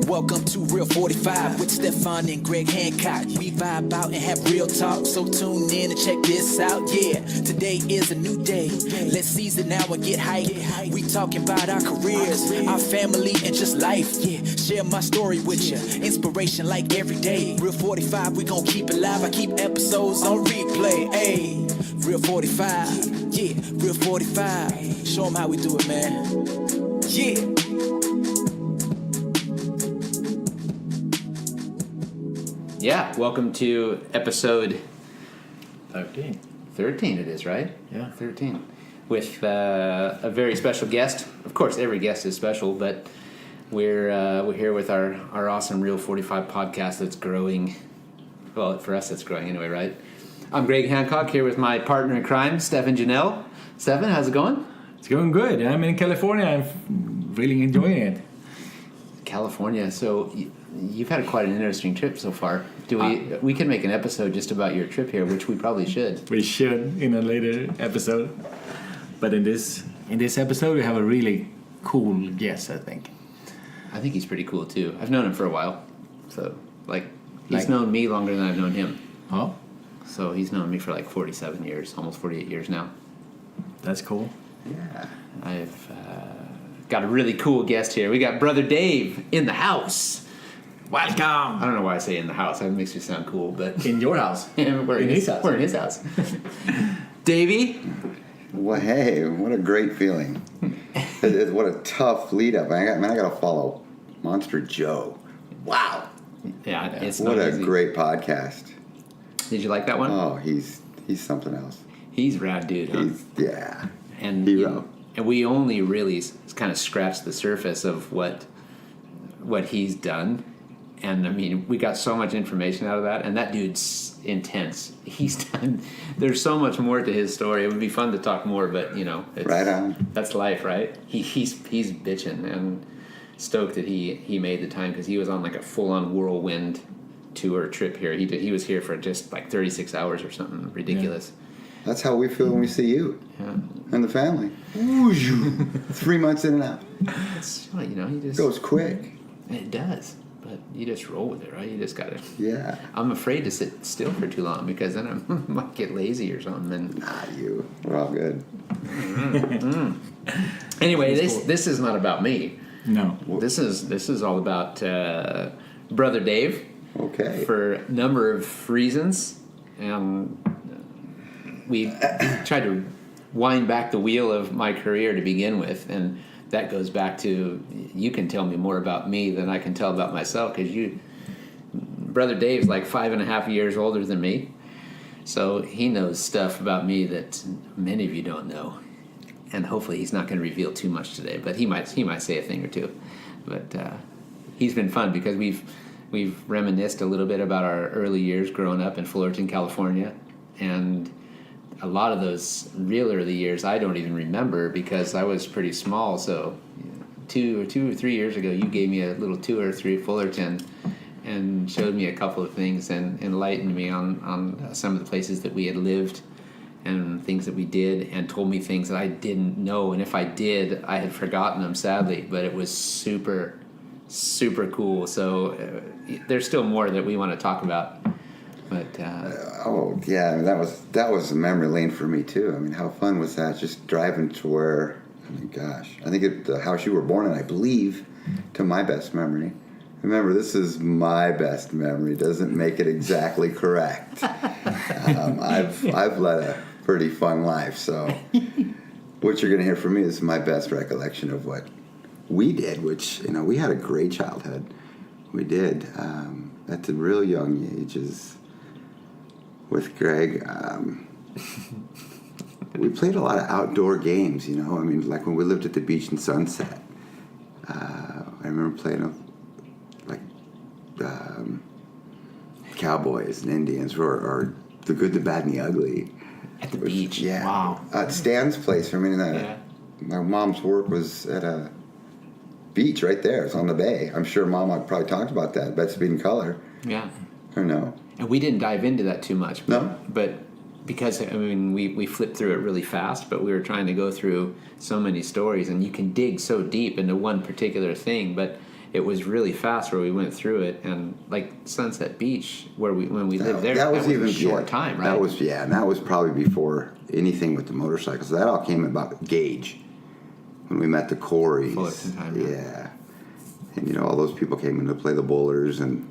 Welcome to Reel45 with Stefan and Greg Hancock. We vibe out and have real talk, so tune in and check this out. Yeah, today is a new day. Let's seize it now and get hype. We talking about our careers, our family, and just life. Yeah, share my story with you. Inspiration like every day. Reel45, we gon' keep it live. I keep episodes on replay. Hey, Reel45, yeah, Reel45. Show them how we do it, man. Yeah. Yeah, welcome to episode 13. 13 it is, right? Yeah. 13. With a very special guest. Of course, every guest is special, but we're here with our awesome Reel45 podcast that's growing. Well, for us, it's growing anyway, right? I'm Greg Hancock here with my partner in crime, Stefan Janelle. Stefan, how's it going? It's going good. I'm in California. I'm really enjoying it. California. So you've had quite an interesting trip so far. We can make an episode just about your trip here, which we probably should. We should in a later episode. But in this episode, we have a really cool guest, I think. I think he's pretty cool too. I've known him for a while. So, he's known me longer than I've known him. Oh? So he's known me for like 47 years, almost 48 years now. That's cool. Yeah. I've got a really cool guest here. We got Brother Dave in the house. Welcome. I don't know why I say in the house. That makes me sound cool, but In your house. we're in his house. We're in his house. Davey. Well, hey, what a great feeling. What a tough lead up. I got to follow Monster Joe. Wow. Yeah, it's what not a easy. great podcast. Did you like that one? Oh, he's something else. He's rad, dude. Huh? Yeah. And Hero. And we only really kind of scratched the surface of what he's done. And I mean, we got so much information out of that, and that dude's intense. He's done. There's so much more to his story. It would be fun to talk more, but it's, right on. That's life, right? He's bitching and stoked that he made the time because he was on like a full-on whirlwind tour trip here. He was here for just like 36 hours or something ridiculous. Yeah. That's how we feel when we see you and the family. 3 months in and out. It's you just Goes quick. It does. But you just roll with it, right? You just gotta. Yeah. I'm afraid to sit still for too long because then I might get lazy or something. And Not you. We're all good. Anyway, this is not about me. No. This is all about Brother Dave. Okay. For a number of reasons, we tried to wind back the wheel of my career to begin with, and that goes back to, you can tell me more about me than I can tell about myself, because Brother Dave's like 5.5 years older than me, so he knows stuff about me that many of you don't know, and hopefully he's not going to reveal too much today, but he might say a thing or two. But he's been fun because we've reminisced a little bit about our early years growing up in Fullerton, California, and a lot of those real early years I don't even remember because I was pretty small. So 2 or 3 years ago, you gave me a little tour through Fullerton and showed me a couple of things and enlightened me on some of the places that we had lived and things that we did, and told me things that I didn't know, and if I did, I had forgotten them, sadly. But it was super, super cool. So there's still more that we want to talk about. But that was a memory lane for me too. I mean, how fun was that? Just driving to where, I think the house you were born in, I believe, to my best memory. Remember, this is my best memory. Doesn't make it exactly correct. I've led a pretty fun life, so what you're going to hear from me is my best recollection of what we did. Which we had a great childhood. We did at the real young ages. With Greg, we played a lot of outdoor games, like when we lived at the beach in Sunset. I remember playing cowboys and Indians, or the good, the bad, and the ugly. At the beach? Yeah. Wow. At Stan's place. My mom's work was at a beach right there. It's on the bay. I'm sure Mom probably talked about that. Best Speed and Color. Yeah. Or no? And we didn't dive into that too much. No? But because, we flipped through it really fast, but we were trying to go through so many stories, and you can dig so deep into one particular thing, but it was really fast where we went through it, and like Sunset Beach when we lived there, that was even a short time, right? And that was probably before anything with the motorcycles. That all came about Gage when we met the Corys. Fullerton time, yeah. And all those people came in to play the bowlers, and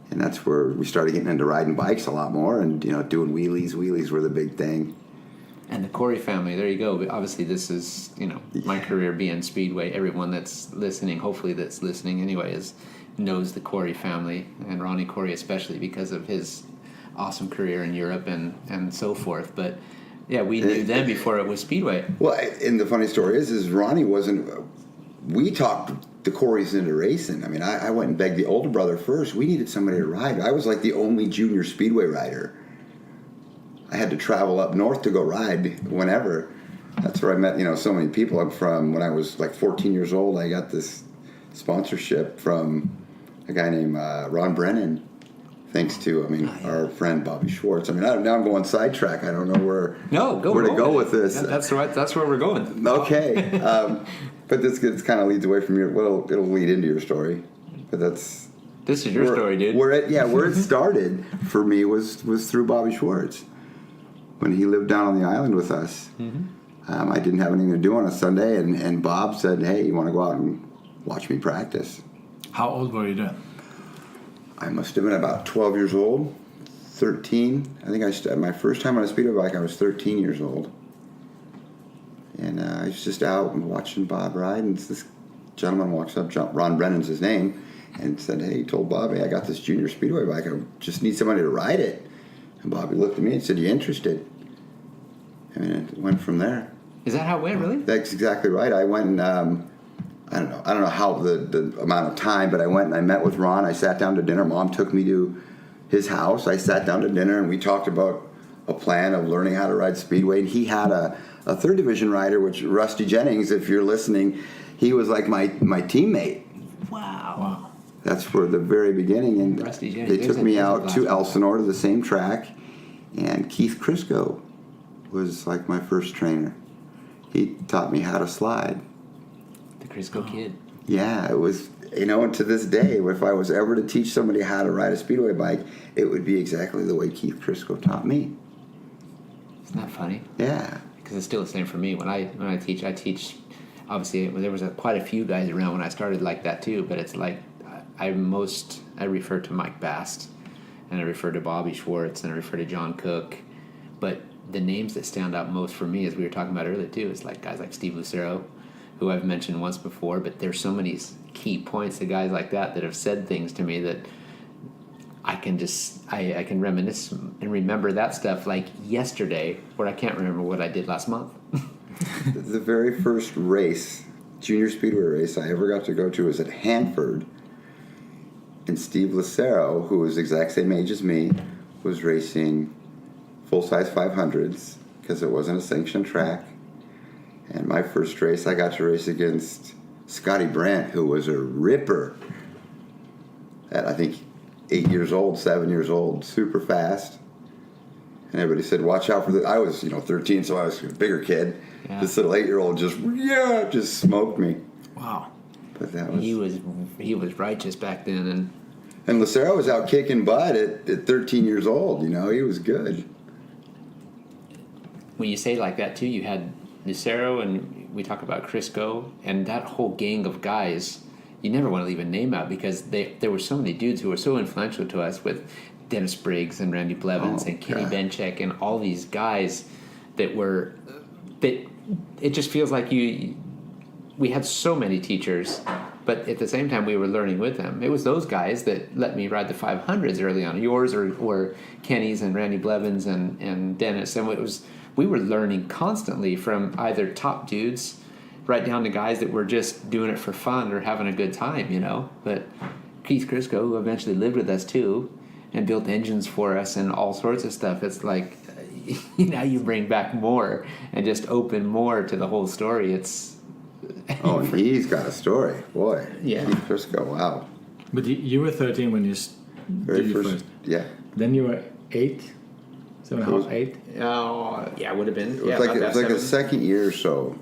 that's where we started getting into riding bikes a lot more, and doing wheelies. Wheelies were the big thing. And the Corey family, there you go. Obviously, this is, my career being Speedway. Everyone that's listening, hopefully that's listening anyway, knows the Corey family, and Ronnie Corey especially because of his awesome career in Europe and so forth. But, yeah, we knew them before it was Speedway. Well, and the funny story is Ronnie wasn't... We talked the Coreys into racing. I mean, I went and begged the older brother first. We needed somebody to ride. I was like the only junior Speedway rider. I had to travel up north to go ride whenever. That's where I met, so many people. I'm from, when I was like 14 years old, I got this sponsorship from a guy named Ron Brennan, thanks to, our friend Bobby Schwartz. Now I'm going sidetrack. I don't know where to go with this. That's right. That's where we're going. Okay. But this kind of leads away from it'll lead into your story. But this is your story, dude. Where it started for me was through Bobby Schwartz. When he lived down on the island with us. I didn't have anything to do on a Sunday, and Bob said, hey, you want to go out and watch me practice? How old were you then? I must have been about 12 years old, 13. I think my first time on a speedway bike, I was 13 years old. And I was just out and watching Bob ride, and this gentleman walks up, Ron Brennan's his name, and said, hey, he told Bob, hey, I got this junior speedway bike. I just need somebody to ride it. And Bobby looked at me and said, you interested? It went from there. Is that how it went, really? That's exactly right. I went and, I don't know how the amount of time, but I went and I met with Ron. I sat down to dinner. Mom took me to his house. I sat down to dinner, and we talked about a plan of learning how to ride Speedway. And he had a third division rider, which Rusty Jennings, if you're listening, he was like my teammate. Wow. That's where the very beginning, and they took me out to Elsinore to the same track, and Keith Crisco was like my first trainer. He taught me how to slide. The Crisco kid. Yeah, it was, and to this day, if I was ever to teach somebody how to ride a speedway bike, it would be exactly the way Keith Crisco taught me. Isn't that funny? Yeah. Because it's still the same for me. When I teach, obviously, there was quite a few guys around when I started like that too, but it's like, I refer to Mike Bast, and I refer to Bobby Schwartz, and I refer to John Cook, but the names that stand out most for me, as we were talking about earlier too, is like guys like Steve Lucero, who I've mentioned once before, but there's so many key points to guys like that have said things to me that I can I can reminisce and remember that stuff like yesterday, where I can't remember what I did last month. The very first race, junior speedway race I ever got to go to was at Hanford. And Steve Lucero, who was the exact same age as me, was racing full-size 500s because it wasn't a sanctioned track. And my first race, I got to race against Scotty Brandt, who was a ripper at, I think, 7 years old, super fast. And everybody said, watch out for the... I was, 13, so I was a bigger kid. Yeah. This little 8-year-old just smoked me. Wow. But that was... He was righteous back then, and Lucero was out kicking butt at 13 years old. He was good. When you say like that too, you had Lucero, and we talk about Crisco, and that whole gang of guys. You never want to leave a name out because there were so many dudes who were so influential to us, with Dennis Briggs and Randy Blevins and Kenny Benchek and all these guys that it just feels like we had so many teachers, but at the same time we were learning with them. It was those guys that let me ride the 500s early on, yours or Kenny's and Randy Blevins and Dennis, and we were learning constantly from either top dudes right down to guys that were just doing it for fun or having a good time, But Keith Crisco, who eventually lived with us too and built engines for us and all sorts of stuff, it's like, now you bring back more and just open more to the whole story. It's... Oh, he's got a story. Boy. Yeah. Keith Crisco, wow. But you were 13 when you very first. Yeah. Then you were 8? 7.5, 8? Oh, yeah, it would have been. It was like a second year or so.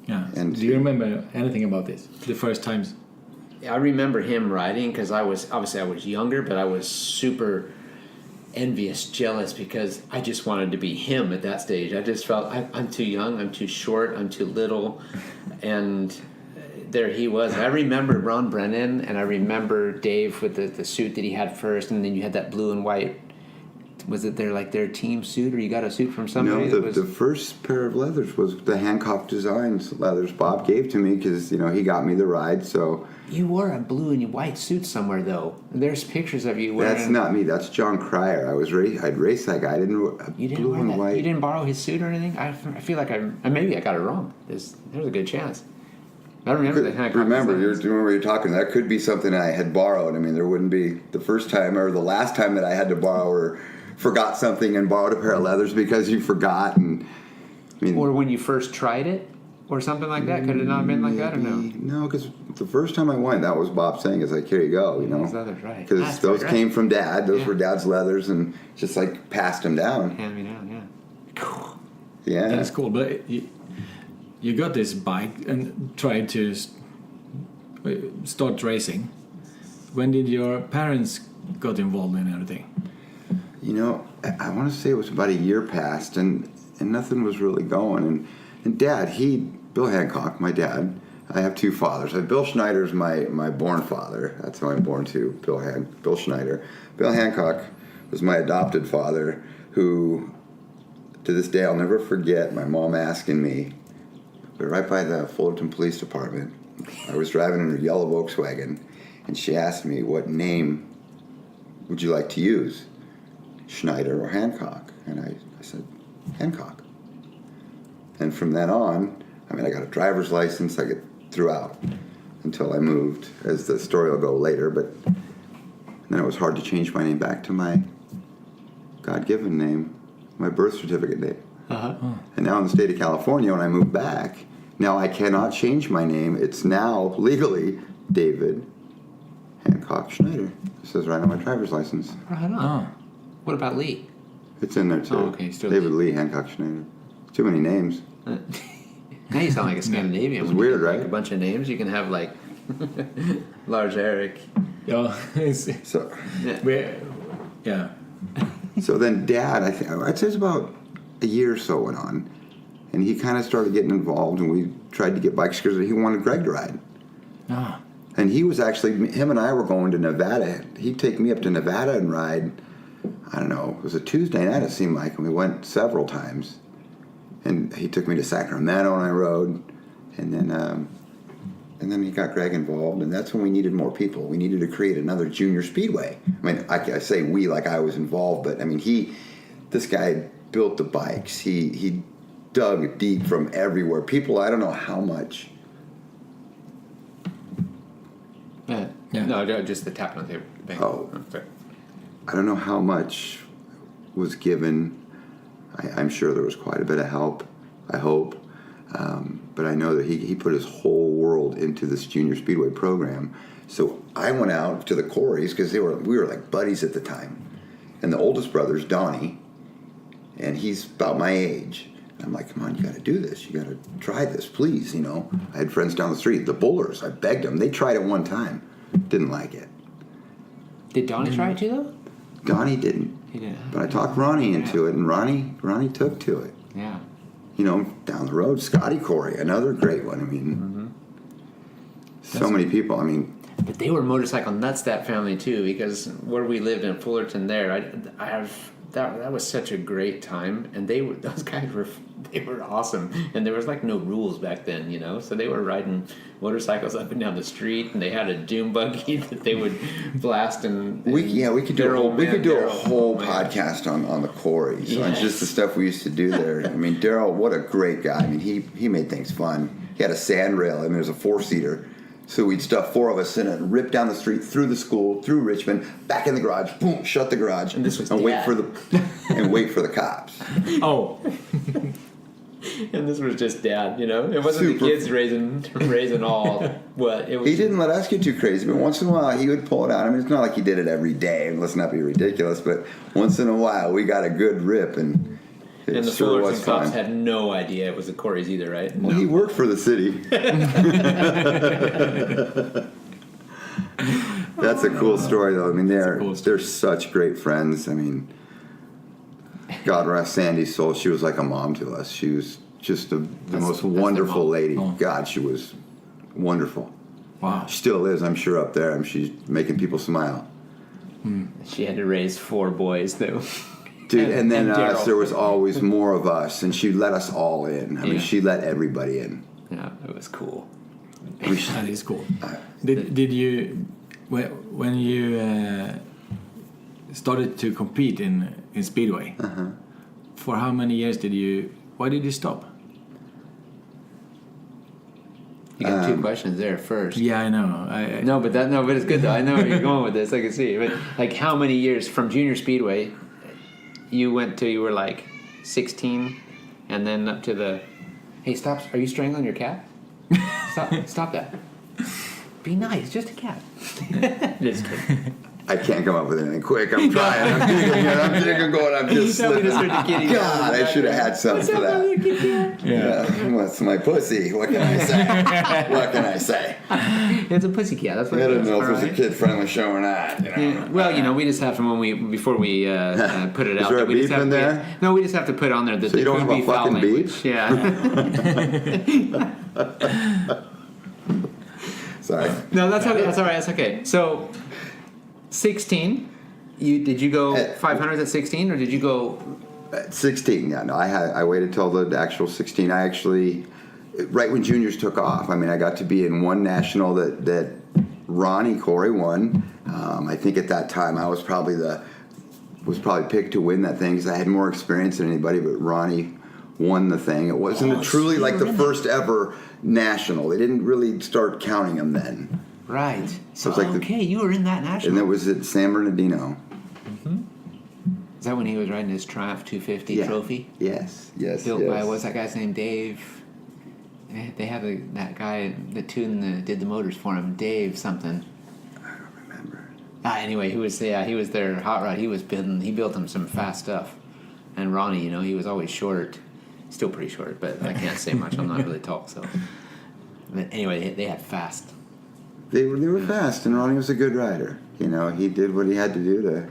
Yeah. And do you remember anything about this? The first times? I remember him riding because I was younger, but I was super envious, jealous, because I just wanted to be him at that stage. I just felt I'm too young, I'm too short, I'm too little, and there he was. I remember Ron Brennan, and I remember Dave with the suit that he had first, and then you had that blue and white. Was it their team suit, or you got a suit from somebody? No, the first pair of leathers was the Hancock Designs leathers Bob gave to me because, you know, he got me the ride, so... You wore a blue and white suit somewhere, though. There's pictures of you wearing... That's not me. That's John Cryer. I'd race that guy. You didn't wear that? White. You didn't borrow his suit or anything? I feel like maybe I got it wrong. There's a good chance. I remember the Hancock. Remember, you're talking. That could be something I had borrowed. I mean, there wouldn't be the first time or the last time that I had to borrow or forgot something and borrowed a pair of leathers because you forgot. And I mean, or when you first tried it, or something like that. Could it not have been like that, or no? No, because the first time I went, that was Bob saying, "It's like, here you go," you know. Those leathers, right? Because those came from Dad. Those were Dad's leathers, and just like passed them down. Hand me down, yeah. Cool. Yeah, that's cool. But you got this bike and tried to start racing. When did your parents got involved in everything? You know, I want to say it was about a year past, and nothing was really going. And Dad, Bill Hancock, my dad, I have two fathers. Bill Schneider's my born father. That's who I'm born to, Bill Schneider. Bill Hancock was my adopted father, who, to this day, I'll never forget my mom asking me, we're right by the Fullerton Police Department. I was driving in a yellow Volkswagen, and she asked me, what name would you like to use, Schneider or Hancock? And I said, Hancock. And from then on, I mean, I got a driver's license, I get throughout until I moved, as the story will go later, but then it was hard to change my name back to my God-given name, my birth certificate name. Uh-huh. And now in the state of California, when I moved back, now I cannot change my name. It's now legally David Hancock Schneider. It says right on my driver's license. Right on. Oh. What about Lee? It's in there too. Oh, okay. Still David Lee Hancock Schneider. Too many names. Now you sound like a Scandinavian. It's when weird, you right? Like a bunch of names. You can have like Lars Eric. Yeah. So, yeah. So then Dad, I'd say it's about a year or so went on, and he kind of started getting involved, and we tried to get bikes because he wanted Greg to ride. Ah. And he was actually, him and I were going to Nevada. He'd take me up to Nevada and ride, I don't know, it was a Tuesday night it seemed like, and we went several times. And he took me to Sacramento and I rode, and then he got Greg involved, and that's when we needed more people. We needed to create another junior speedway. I mean, I say we like I was involved, but I mean, this guy built the bikes. He dug deep from everywhere. People, I don't know how much. Yeah. No, just the tapping on the table. Bang. Oh. Okay. I don't know how much was given. I'm sure there was quite a bit of help, I hope. But I know that he put his whole world into this junior speedway program. So I went out to the Corys because we were like buddies at the time. And the oldest brother's Donnie, and he's about my age. I'm like, come on, you got to do this. You got to try this, please. You know, I had friends down the street, the Bullers. I begged them. They tried it one time, didn't like it. Did Donnie try it too, though? Donnie didn't. He didn't. But I talked Ronnie into it, and Ronnie took to it. Yeah. You know, down the road, Scotty Corey, another great one. I mean, so many people. I mean, but they were motorcycle nuts, that family too, because where we lived in Fullerton, that was such a great time, and those guys were awesome, and there was like no rules back then, you know, so they were riding motorcycles up and down the street, and they had a doom buggy that they would blast we could do a whole podcast on the Corys, on just the stuff we used to do there. I mean, Daryl, what a great guy. I mean, he made things fun. He had a sand rail, and there's a 4-seater. So we'd stuff 4 of us in it, rip down the street, through the school, through Richmond, back in the garage, boom, shut the garage, and this was wait for the cops. Oh. And this was just Dad, you know. It wasn't the kids raising all what it was. He didn't let us get too crazy, but once in a while he would pull it out. I mean, it's not like he did it every day. Let's not be ridiculous, but once in a while we got a good rip, and it the sure was Fullerton fun. cops had no idea it was the Corys either, right? Well, he worked for the city. That's a cool story, though. I mean, cool they're such great friends. I mean, God rest Sandy's soul. She was like a mom to us. She was just the most wonderful lady. Oh. God, she was wonderful. Wow. She still is, I'm sure, up there. She's making people smile. She had to raise 4 boys, though. Dude, and then and us, Daryl. there was always more of us, and she let us all in. I mean, Yeah. she let everybody in. Yeah, it was cool. That is cool. Did you when you started to compete in Speedway? For how many years did you? Why did you stop? You got 2 questions there first. Yeah, I know. No, but it's good though. I know where you're going with this. I can see. But like, how many years from junior speedway you went till you were like 16, and then up to the? Hey, stop! Are you strangling your cat? Stop that! Be nice, just a cat. Just kidding. I can't come up with anything quick. I'm trying. I'm thinking, going. I'm just Tell me to slipping. start the kitty. God, I should have had something for that. Yeah. What's my pussy? What can I say? What can I say? It's a pussy cat. That's what I it don't is. know if All it's a right. kid-friendly show or not. You know? Yeah. Well, we just have to before we put it Is out. there a we just beep have in to, there? No, we just have to put on there that So you there don't could have be a foul fucking beep? language. Yeah. Sorry. No, that's okay. That's all right. That's okay. So, 16. Did you go 500 at 16, or did you go? At 16, yeah. No, I waited till the actual 16. I actually, right when juniors took off. I mean, I got to be in one national that Ronnie Corey won. I think at that time I was probably picked to win that thing because I had more experience than anybody. But Ronnie won the thing. It wasn't truly like the first ever national. They didn't really start counting them then. Right. So, was like you were in that national. And that was at San Bernardino. Is that when he was riding his Triumph 250 trophy? Yes. Built yes. by, what's that guy's name? Dave. They have that guy that did the motors for him. Dave something. I don't remember. Anyway, he was their hot rod. He built them some fast stuff. And Ronnie, he was always short. Still pretty short, but I can't say much. I'm not really tall, so. But anyway, they had fast. They were fast, and Ronnie was a good rider. He did what he had to do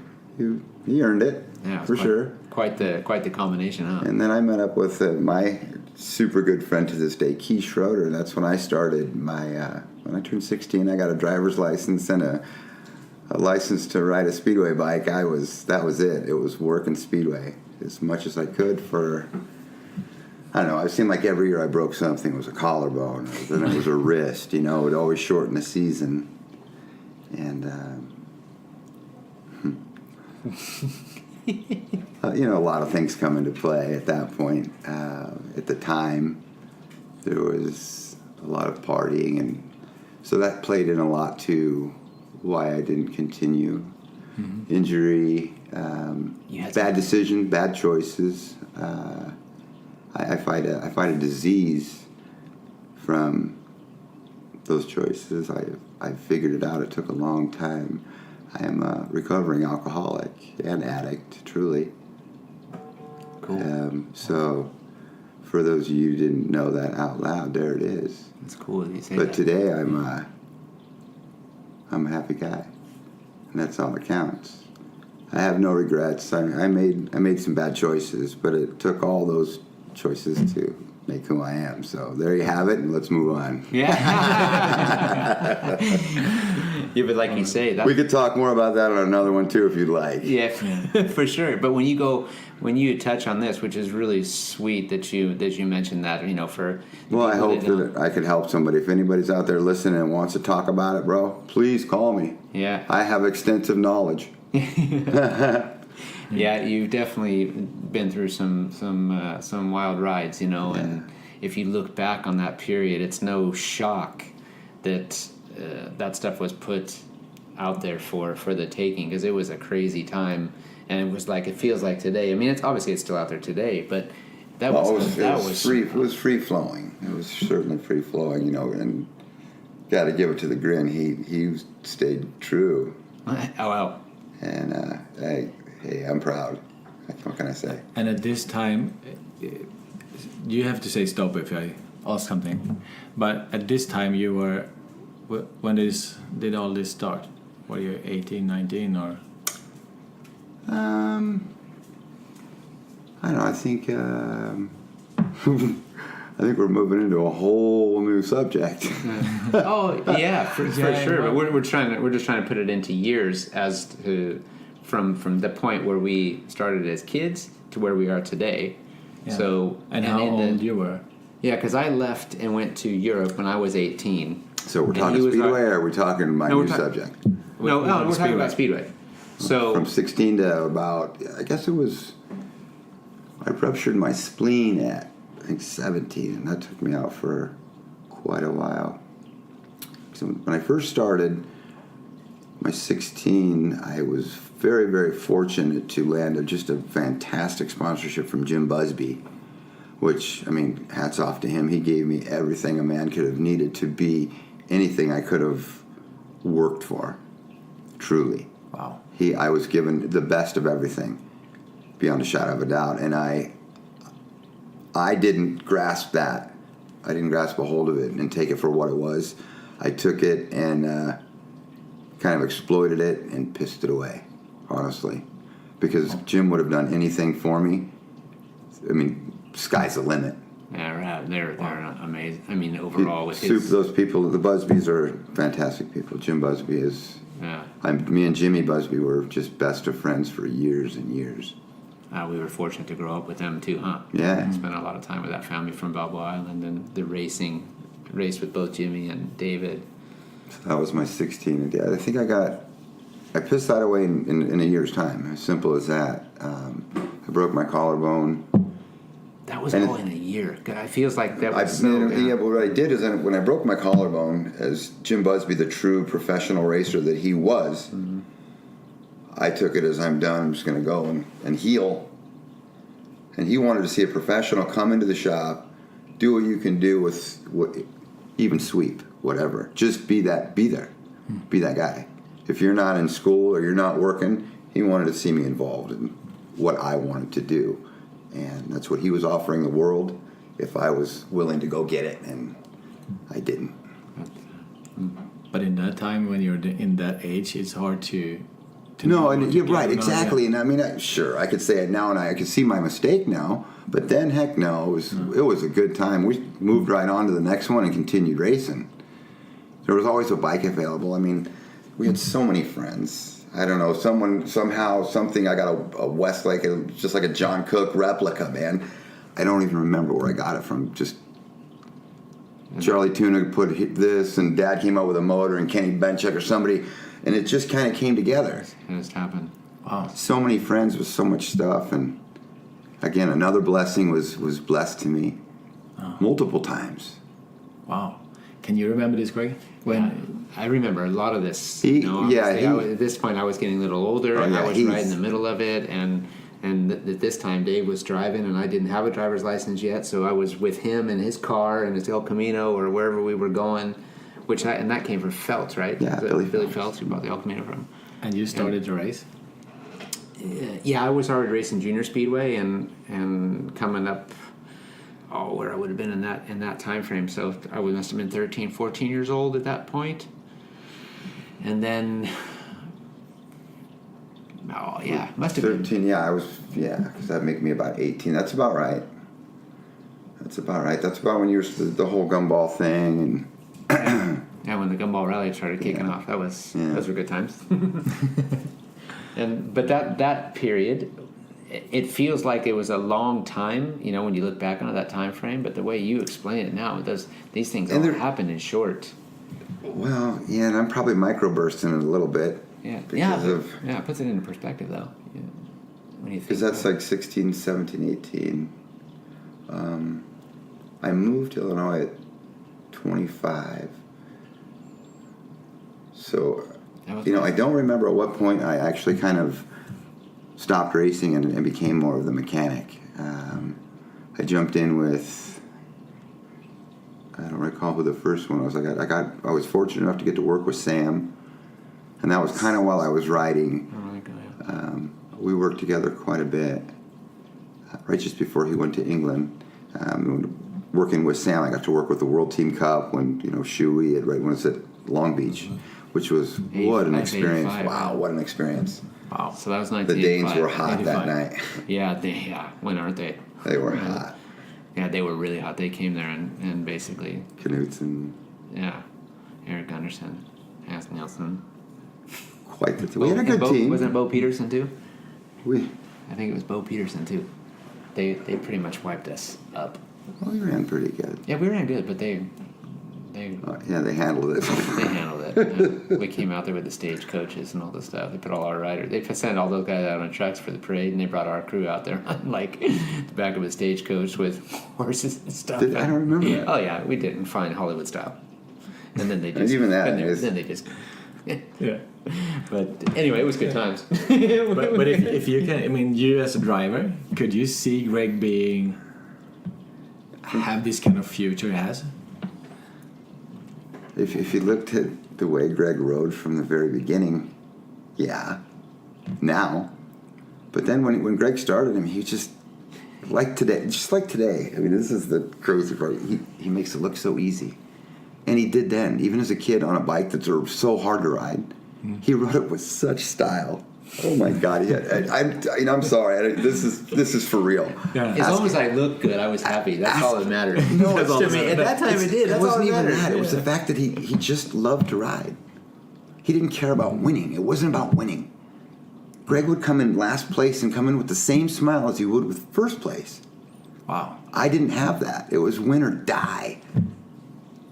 he earned it, Yeah, for sure. Quite the combination, huh? And then I met up with my super good friend to this day, Keith Schroeder. That's when I started when I turned 16, I got a driver's license and a license to ride a speedway bike. That was it. It was working speedway as much as I could for, I don't know, it seemed like every year I broke something. It was a collarbone, then it was a wrist, it would always shorten the season. And, a lot of things come into play at that point. At the time, there was a lot of partying, and so that played in a lot to why I didn't continue. Mm-hmm. Injury, bad decision, bad choices. I fight a disease from those choices. I figured it out. It took a long time. I am a recovering alcoholic and addict, truly. Cool. So, for those of you who didn't know that out loud, there it is. It's cool that you say But that. today I'm a happy guy, and that's all that counts. I have no regrets. I made some bad choices, but it took all those choices to make who I am. So there you have it, and let's move on. Yeah. Yeah, but like you say, We could talk more about that on another one too, if you'd like. yeah, for sure. But when you touch on this, which is really sweet that you mentioned that, for the Well, I people hope don't- that I could help somebody. If anybody's out there listening and wants to talk about it, bro, please call me. Yeah. I have extensive knowledge. Yeah, you've definitely been through some wild rides, and if you look back on that period, it's no shock that that stuff was put out there for the taking, because it was a crazy time, and it feels like today. I mean, it's still out there today, but that was free. It was free flowing. It was certainly free flowing, and got to give it to the Grin. He stayed true. Oh wow. And hey, I'm proud. What can I say? And at this time, you have to say stop if I ask something. But at this time, you were When did all this start? Were you 18, 19, or? I don't know. I think I think we're moving into a whole new subject. Oh yeah, for sure. But we're just trying to put it into years as to from the point where we started as kids to where we are today. Yeah. So and how old you were? Yeah, because I left and went to Europe when I was 18. So we're talking Speedway, or are we talking my new subject? No, we're talking about Speedway. So from 16 to about, I guess it was, I ruptured my spleen at, I think, 17, and that took me out for quite a while. So when I first started, my 16, I was very, very fortunate to land just a fantastic sponsorship from Jim Busby, which, I mean, hats off to him. He gave me everything a man could have needed to be anything I could have worked for, truly. Wow. I was given the best of everything, beyond a shadow of a doubt, and I didn't grasp that. I didn't grasp a hold of it and take it for what it was. I took it and kind of exploited it and pissed it away, honestly, because Jim would have done anything for me. I mean, sky's the limit. Yeah, right. They're amazing. I mean, overall, with those people, the Busbys are fantastic people. Jim Busby is. Yeah. Me and Jimmy Busby were just best of friends for years and years. We were fortunate to grow up with them too, huh? Yeah. Spent a lot of time with that family from Balboa Island, and the raced with both Jimmy and David. So that was my 16. I think I pissed that away in a year's time. As simple as that. I broke my collarbone. That was all in a year. It feels like that was what I did is when I broke my collarbone, as Jim Busby, the true professional racer that he was, I took it as I'm done. I'm just going to go and heal. And he wanted to see a professional come into the shop, do what you can do even sweep, whatever. Just be there. Be that guy. If you're not in school or you're not working, he wanted to see me involved in what I wanted to do. And that's what he was offering the world if I was willing to go get it, and I didn't. But in that time, when you're in that age, it's hard to no, and you're right, exactly. And I mean, sure, I could say it now, and I could see my mistake now. But then, heck no, it was a good time. We moved right on to the next one and continued racing. There was always a bike available. I mean, we had so many friends. I don't know, something, I got a Westlake, just like a John Cook replica, man. I don't even remember where I got it from. Just Charlie Tuna put this, and Dad came up with a motor, and Kenny Benchuk or somebody, and it just kind of came together. It just happened. Wow. So many friends with so much stuff, and again, another blessing was blessed to me multiple times. Wow. Can you remember this, Greg? I remember a lot of this. At this point, I was getting a little older, and I was right in the middle of it. And at this time, Dave was driving, and I didn't have a driver's license yet, so I was with him in his car in his El Camino or wherever we were going. And that came from Feltz, right? Yeah, Billy Feltz, who bought the El Camino from. And you started to race? Yeah, I was already racing junior speedway and coming up. Where I would have been in that time frame. So I must have been 13, 14 years old at that point. And then, must have 13, been. 13, I was, because that'd make me about 18. That's about right. That's about when you were the whole gumball thing. And when the gumball rally started kicking off. Those were good times. But that period, it feels like it was a long time, when you look back on that time frame. But the way you explain it now, these things all happen in short. Well, and I'm probably microbursting it a little bit. Yeah, it puts it into perspective, though. Because that's like 16, 17, 18. I moved to Illinois at 25. So, I don't remember at what point I actually kind of stopped racing and became more of the mechanic. I jumped in with, I don't recall who the first one was. I was fortunate enough to get to work with Sam, and that was kind of while I was riding. We worked together quite a bit. Right just before he went to England, working with Sam, I got to work with the World Team Cup when Shuey had when it was at Long Beach, which was what an experience. 85, Wow, right? what an experience. Wow. So that was The 1985. Danes were hot 85. that night. Yeah, when aren't they? They were hot. Yeah, they were really hot. They came there and basically, Knutson, yeah, Eric Gunderson, Hans Nielsen. quite the team. We had a good team. Wasn't it Bo Peterson too? We I think it was Bo Peterson too. They pretty much wiped us up. we ran pretty good. Yeah, we ran good, but they Yeah, they handled it. they handled it. Yeah. We came out there with the stage coaches and all this stuff. They put all our riders. They sent all those guys out on trucks for the parade, and they brought our crew out there on like the back of a stagecoach with horses and stuff. I don't remember that. Oh yeah, we did in fine Hollywood style. And then they just even that and is- then they just. Yeah. But anyway, it was good times. But if you can, I mean, you as a driver, could you see Greg have this kind of future he has? If you looked at the way Greg rode from the very beginning, yeah, now. But then when Greg started him, he just like today. I mean, this is the crazy part. He makes it look so easy, and he did then. Even as a kid on a bike that's so hard to ride, he rode it with such style. Oh my God! I'm sorry. This is for real. Yeah. As long as I looked good, I was happy. That's all that mattered. No, it's all to that me. At that time, it did. It That's all wasn't that even mattered. that. It was the fact that he just loved to ride. He didn't care about winning. It wasn't about winning. Greg would come in last place and come in with the same smile as he would with first place. Wow. I didn't have that. It was win or die.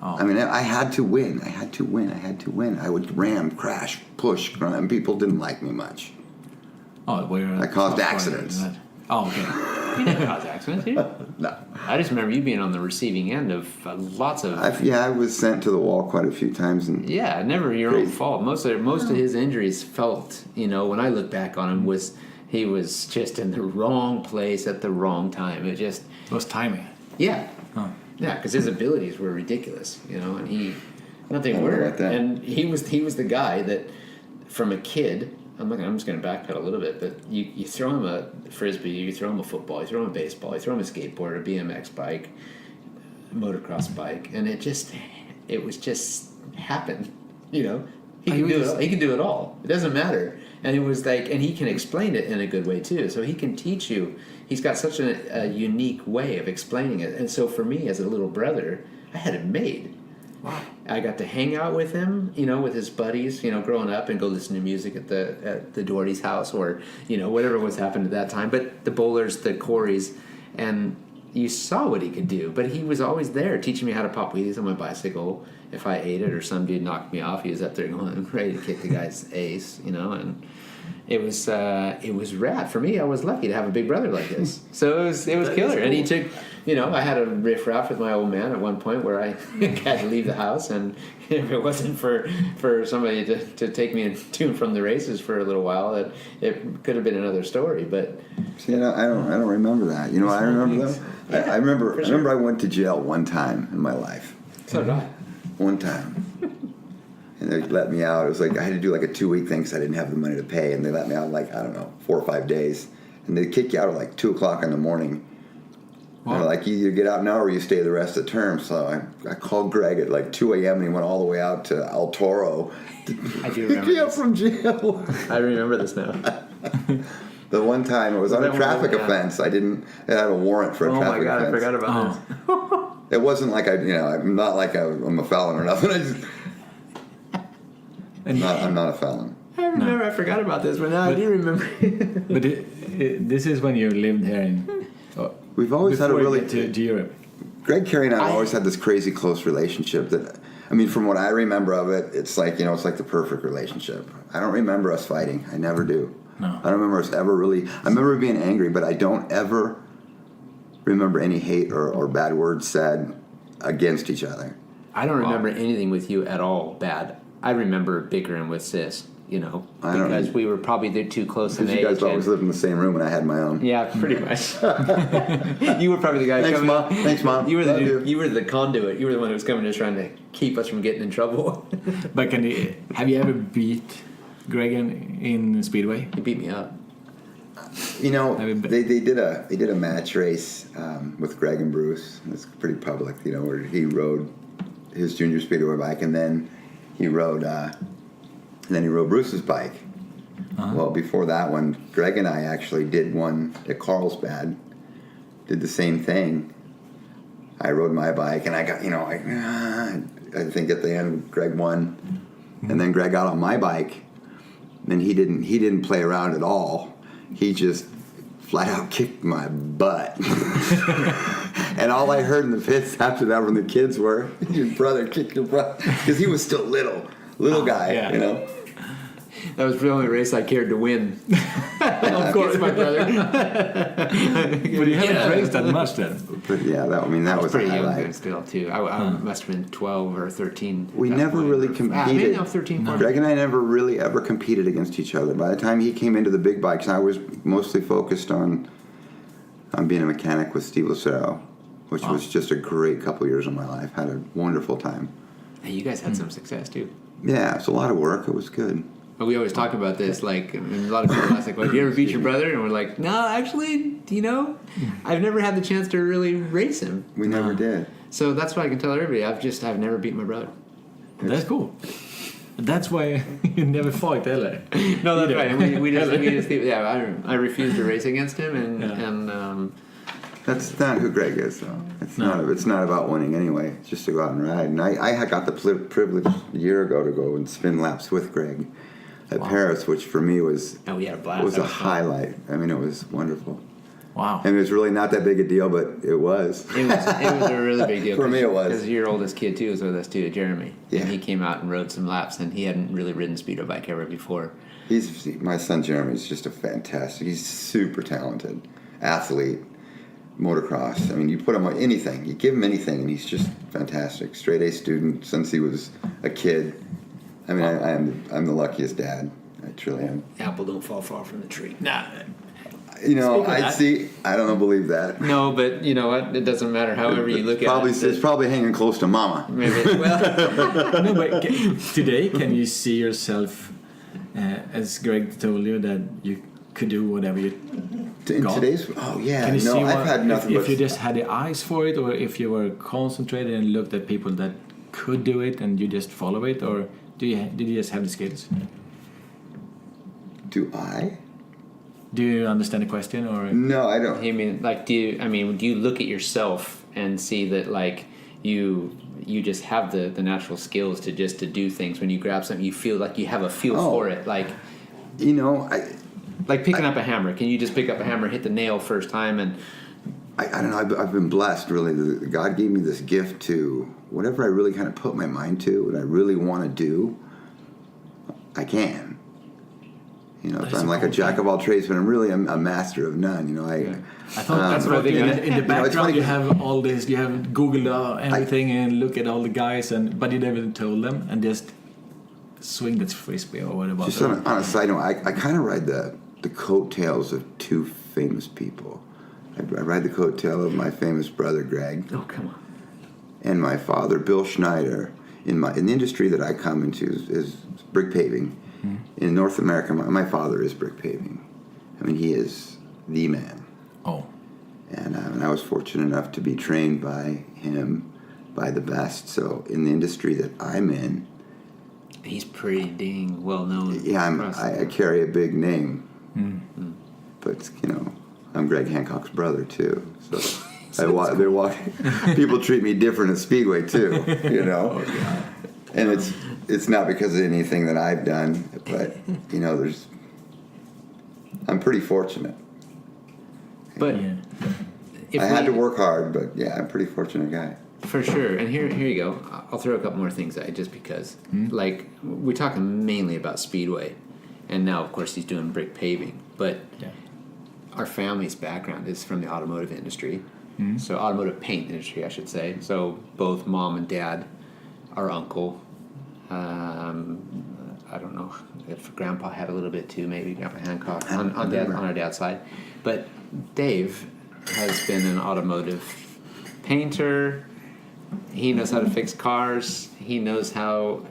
Oh. I mean, I had to win. I would ram, crash, push, and people didn't like me much. Oh, I caused accidents. Oh, okay. You never caused accidents, did you? No. I just remember you being on the receiving end of lots of. I was sent to the wall quite a few times. And Yeah, never your own Crazy. fault. Most of his injuries felt, when I look back on him, he was just in the wrong place at the wrong time. It just, It was timing. yeah, Oh. yeah, because his abilities were ridiculous, and he, nothing I don't know were, about that. and he was the guy that, from a kid. I'm just going to backpedal a little bit, but you throw him a frisbee, you throw him a football, you throw him a baseball, you throw him a skateboard, a BMX bike, a motocross bike, and it was just happened. He can do it. He can do it all. It doesn't matter. And it was like, and he can explain it in a good way too. So he can teach you. He's got such a unique way of explaining it. And so for me, as a little brother, I had it made. Wow. I got to hang out with him, with his buddies, growing up, and go listen to music at the Doherty's house, or whatever was happening at that time. But the Bowlers, the Coreys, and you saw what he could do. But he was always there, teaching me how to pop wheelies on my bicycle. If I ate it or some dude knocked me off, he was up there going ready to kick the guy's ace, and it was rad. For me, I was lucky to have a big brother like this. So it was killer. And he took, I had a riff-raff with my old man at one point where I had to leave the house, and if it wasn't for somebody to take me to and from the races for a little while, it could have been another story. But see, I don't remember that. I remember that. Yeah, I remember. for I sure. remember I went to jail one time in my life. so did I. One time. And they let me out. It was like I had to do like a 2-week thing because I didn't have the money to pay. And they let me out in 4 or 5 days. And they kick you out at 2:00 in the morning. Wow. And they're like, you either get out now or you stay the rest of the term. So I called Greg at 2 a.m. and he went all the way out to El Toro to I do pick remember me up this. from jail. I remember this now. The one time it was on that a one? traffic Yeah. offense. I had a warrant for a Oh my traffic God, offense. I forgot about this. It wasn't like I'm not like I'm a felon or nothing. I'm not a felon. I remember. I forgot about this, but now I do remember. But this is when you lived here in. We've always had a before you really get to Europe. Greg Carey and I have always had this crazy close relationship that, from what I remember of it, it's like, it's like the perfect relationship. I don't remember us fighting. I never do. No. I don't remember us ever really, I remember being angry, but I don't ever remember any hate or bad words said against each other. I don't remember anything with you at all bad. I remember bickering with Sis, because we were probably too close in Because age. you guys always lived in the same room and I had my own. Yeah, pretty much. You were probably the guy Thanks, coming. Mom. Thanks, Mom. You were Love you. you were the conduit. You were the one who was coming, just trying to keep us from getting in trouble. But have you ever beat Greg in Speedway? He beat me up. They did a match race with Greg and Bruce. It's pretty public, where he rode his junior speedway bike, and then he rode, and then he rode Bruce's bike. Well, before that one, Greg and I actually did one at Carlsbad. Did the same thing. I rode my bike, and I got, I think at the end Greg won, and then Greg got on my bike, and he didn't play around at all. He just flat out kicked my butt. And all I heard in the pits after that from the kids were, "Your brother kicked your butt," because he was still little guy, yeah. you know. That was the only race I cared to win. Of course, my brother. But you haven't raced that much then. But yeah, that was Pretty a young highlight. then still too. I must have been 12 or 13. We at that never point. really Maybe competed. no, 13. 14. Greg and I never really ever competed against each other. By the time he came into the big bikes, I was mostly focused on being a mechanic with Steve Lucero, which was just a great couple years of my life. Had a wonderful time. Hey, you guys had some success too. Yeah, it's a lot of work. It was good. But we always talk about this, like, and a lot of people ask, like, well, do you ever beat your brother? And we're like, no, actually, I've never had the chance to really race him. We never did. So that's why I can tell everybody, I've never beat my brother. That's cool. That's why you never fight, Eller. No, that's right. And we just I refused to race against him, and That's not who Greg is, though. It's not about winning anyway. It's just to go out and ride. And I had got the privilege a year ago to go and spin laps with Greg at Paris, which for me was we had a blast. was That a was fun. highlight. I mean, it was wonderful. Wow. And it was really not that big a deal, but it was. It was a really big deal. For me, it was. Because your oldest kid, too, was with us, too, Jeremy. Yeah. And he came out and rode some laps, and he hadn't really ridden speedo bike ever before. My son Jeremy's just a fantastic. He's super talented athlete, motocross. I mean, you put him on anything, you give him anything, and he's just fantastic. Straight A student since he was a kid. I mean, I'm the luckiest dad. I truly am. Apple don't fall far from the tree. Nah. I don't believe that. No, but you know what? It doesn't matter however you look at it. It's probably hanging close to mama. Maybe, well, No, but today, can you see yourself, as Greg told you, that you could do whatever you In got? today's, oh yeah, Can you no, see I've had nothing if but. you just had the eyes for it, or if you were concentrated and looked at people that could do it and you just follow it, or did you just have the skills? Do I? Do you understand the question, or No, I don't. I mean, like, do you look at yourself and see that, like, you just have the natural skills to do things? When you grab something, you feel like you have a feel for it, like like picking up a hammer. Can you just pick up a hammer, hit the nail first time, and I don't know. I've been blessed, really. God gave me this gift to whatever I really kind of put my mind to, what I really want to do, I can. You know, if I'm like a jack of all trades, but I'm really a master of none. You know, I thought that's what in the background funny. you have all this. You have Googled everything and look at all the guys, but you never told them and just swing that frisbee or whatever. Just on a side note, I kind of ride the coattails of two famous people. I ride the coattail of my famous brother Greg. oh, come on. And my father, Bill Schneider. In the industry that I come into is brick paving. In North America, my father is brick paving. I mean, he is the man. Oh. And I was fortunate enough to be trained by him, by the best. So in the industry that I'm in, He's pretty dang well known. yeah, I carry a big name. But I'm Greg Hancock's brother too. So people treat me different at Speedway too. And it's not because of anything that I've done, but I'm pretty fortunate. But Yeah. if I had to work hard, but yeah, I'm a pretty fortunate guy. For sure. And here you go. I'll throw a couple more things at you just because. Like, we're talking mainly about Speedway. And now, of course, he's doing brick paving. But our family's background is from the automotive industry. So automotive paint industry, I should say. So both mom and dad, our uncle, I don't know if Grandpa had a little bit too, maybe Grandpa Hancock on our dad's side. But Dave has been an automotive painter. He knows how to fix cars. He knows how,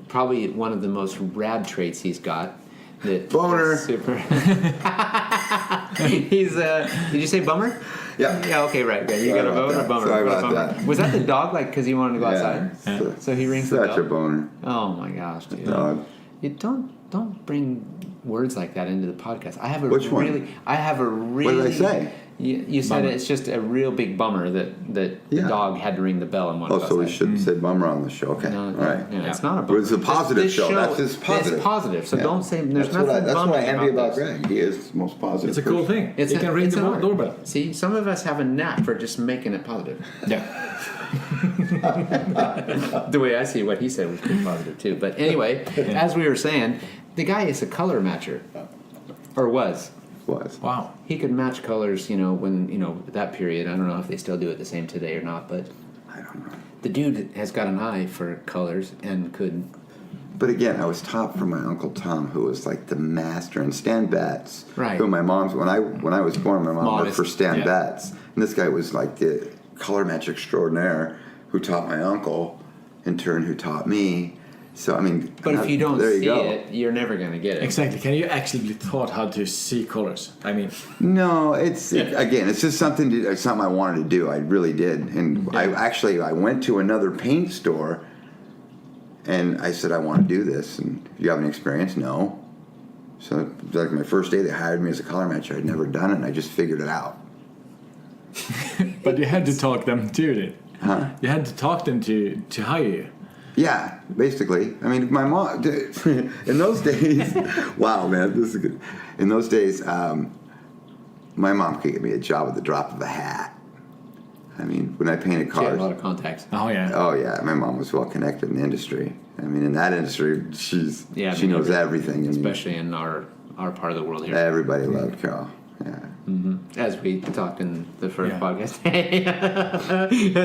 probably one of the most rad traits he's got. That Boner. Super. He's. Did you say bummer? Yeah. Yeah, okay, right. You Sorry got a about vote or that. bummer? Sorry What a about bummer. that. Was that the dog, like, because he wanted to go outside? Yeah. So he rings the Such bell. a boner. Oh my gosh, dude! Dog. You don't bring words like that into the podcast. I have a Which one? really. What did I say? You said Bummer. it's just a real big bummer that the Yeah. dog had to ring the bell and wanted Oh, to go so we outside. shouldn't say bummer on the show. Okay. No, All right. yeah, it's not a bummer. It's a positive This show. That's just positive. It's positive. So Yeah. don't say there's That's nothing what I bumming envy about this. Greg. He is the most positive. It's a cool person. thing. You can ring the an art. doorbell. See, some of us have a knack for just making it positive. Yeah. The way I see what he said was pretty positive too. But anyway, as we were saying, the guy is a color matcher, or was. Wow. He could match colors, when, that period. I don't know if they still do it the same today or not, but I don't know. the dude has got an eye for colors and could. But again, I was taught from my Uncle Tom, who was like the master, and Stan Betts. Right. Who my mom's when I was born, my mom worked Modest, for Stan yeah. Betts, and this guy was like the color match extraordinaire, who taught my uncle, in turn who taught me. So I mean, But if you don't there see go. it, you're never going to get it. Exactly. Can you actually be taught how to see colors? I mean, No, again, it's just something I wanted to do. I really did, and I went to another paint store, and I said I want to do this. And do you have any experience? No. So like my first day, they hired me as a color matcher. I'd never done it, and I just figured it out. but you had to talk them to it. Huh? You had to talk them to hire you. Yeah, basically. I mean, my mom in those days. Wow, man, this is good. In those days, my mom could get me a job at the drop of a hat. I mean, when I painted She had cars. a lot of contacts. Oh yeah. Oh yeah, my mom was well connected in the industry. I mean, in that industry, she knows everything. I mean, Especially in our part of the world here. everybody loved Carl. Yeah. As we talked in the first podcast.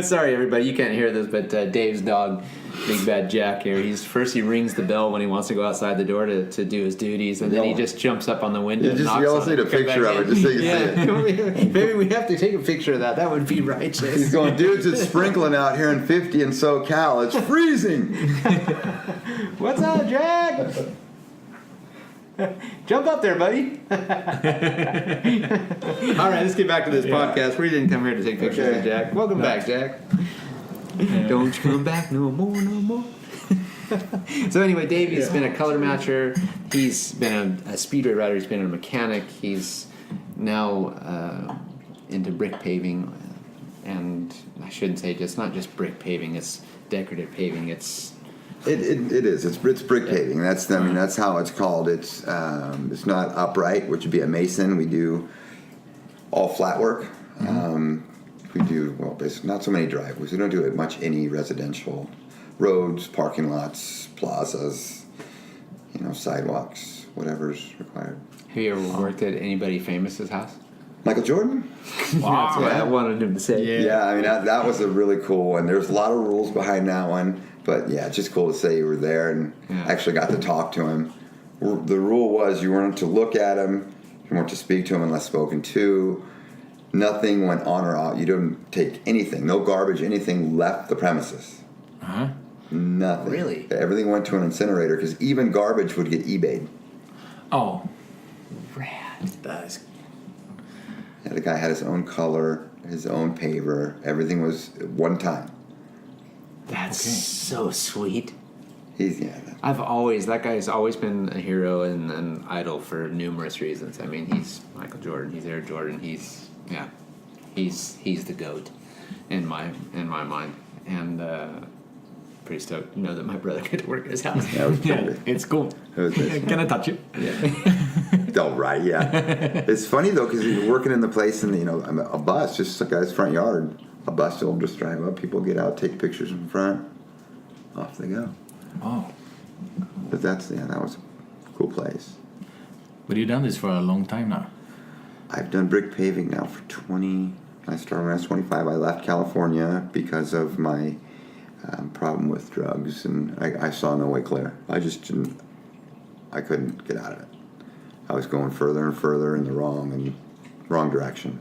Sorry, everybody, you can't hear this, but Dave's dog, Big Bad Jack here, he rings the bell when he wants to go outside the door to do his duties, and then he just jumps up on the window and knocks You'll on see it the to come picture back of in. it, just so you see it. Maybe we have to take a picture of that. That would be righteous. He's going, dudes, it's sprinkling out here in 50 in SoCal. It's freezing. What's up, Jack? Jump up there, buddy. All right, let's get back to this podcast. We didn't come here to take pictures of Jack. Welcome back, Jack. Don't you come back no more. So anyway, Davey's been a color matcher. He's been a speedway rider. He's been a mechanic. He's now into brick paving. And I shouldn't say it's not just brick paving. It's decorative paving. It is. It's brick paving. That's how it's called. It's not upright, which would be a mason. We do all flat work. We do basically not so many driveways. We don't do it much any residential roads, parking lots, plazas, sidewalks, whatever's required. Have you ever worked at anybody famous's house? Michael Jordan? Wow. That's what I wanted him to say. Yeah, I mean that was a really cool one. There's a lot of rules behind that one. But yeah, it's just cool to say you were there and actually got to talk to him. The rule was you weren't to look at him, you weren't to speak to him unless spoken to. Nothing went on or out. You didn't take anything, no garbage, anything left the premises. Uh-huh. Nothing. Really? Everything went to an incinerator because even garbage would get eBayed. Oh. Rad. That is. Yeah, the guy had his own color, his own paver. Everything was one time. That's so sweet. That guy's always been a hero and an idol for numerous reasons. I mean, he's Michael Jordan, he's Air Jordan, he's the GOAT in my mind. And pretty stoked to know that my brother got to work at his house. That was pretty. It's cool. It was nice. Can I touch it? Yeah. Oh, right, yeah. It's funny, though, because you're working in the place and, a bus, just a guy's front yard. A bus will just drive up, people get out, take pictures in front, off they go. Oh. But that was a cool place. But you've done this for a long time now. I've done brick paving now for I started when I was 25. I left California because of my problem with drugs, and I saw no way clear. I couldn't get out of it. I was going further and further in the wrong direction.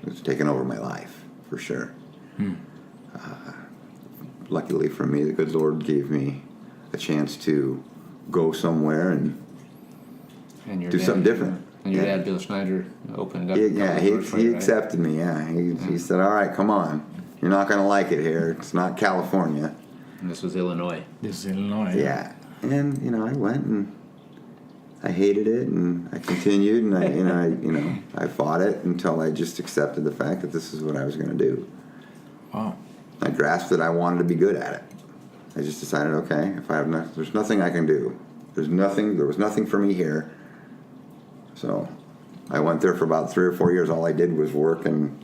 It was taking over my life, for sure. Luckily for me, the good Lord gave me a chance to go somewhere and do something different. And your Yeah. dad, Bill Schneider, opened up. He accepted me. Yeah, he said, "All right, come on. You're not going to like it here. It's not California." And this was Illinois. This is Illinois. Yeah, and I went and I hated it, and I continued, and I fought it until I just accepted the fact that this is what I was going to do. Wow. I grasped that I wanted to be good at it. I just decided, okay, if I have there's nothing I can do. There was nothing for me here. So I went there for about 3 or 4 years. All I did was work and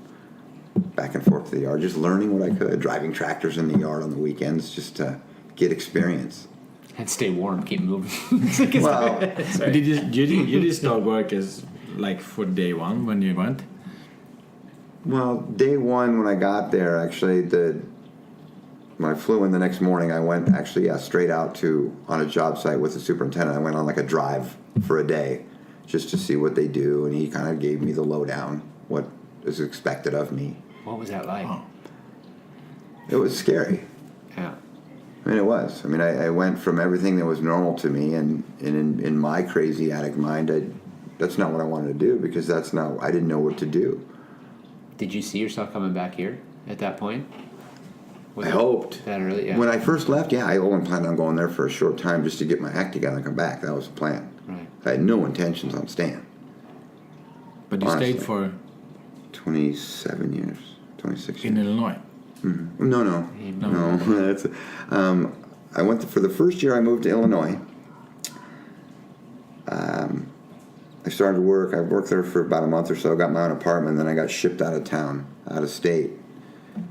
back and forth to the yard, just learning what I could, driving tractors in the yard on the weekends just to get experience. And stay warm, keep moving. Well, Did you start work as like for day one when you went? Well, day one when I got there, actually, when I flew in the next morning, I went straight out on a job site with the superintendent. I went on like a drive for a day just to see what they do, and he kind of gave me the lowdown, what is expected of me. What was that like? Oh. It was scary. Yeah. I mean, it was. I mean, I went from everything that was normal to me, and in my crazy addict mind, that's not what I wanted to do because I didn't know what to do. Did you see yourself coming back here at that point? I hoped. That early, yeah. When I first left, I only planned on going there for a short time just to get my act together and come back. That was the plan. Right. I had no intentions on staying. But you Honestly. stayed for 27 years, 26 in years. Illinois. Mm-hmm. No. That's, I went for the first year I moved to Illinois. I started to work. I worked there for about a month or so, got my own apartment, then I got shipped out of town, out of state,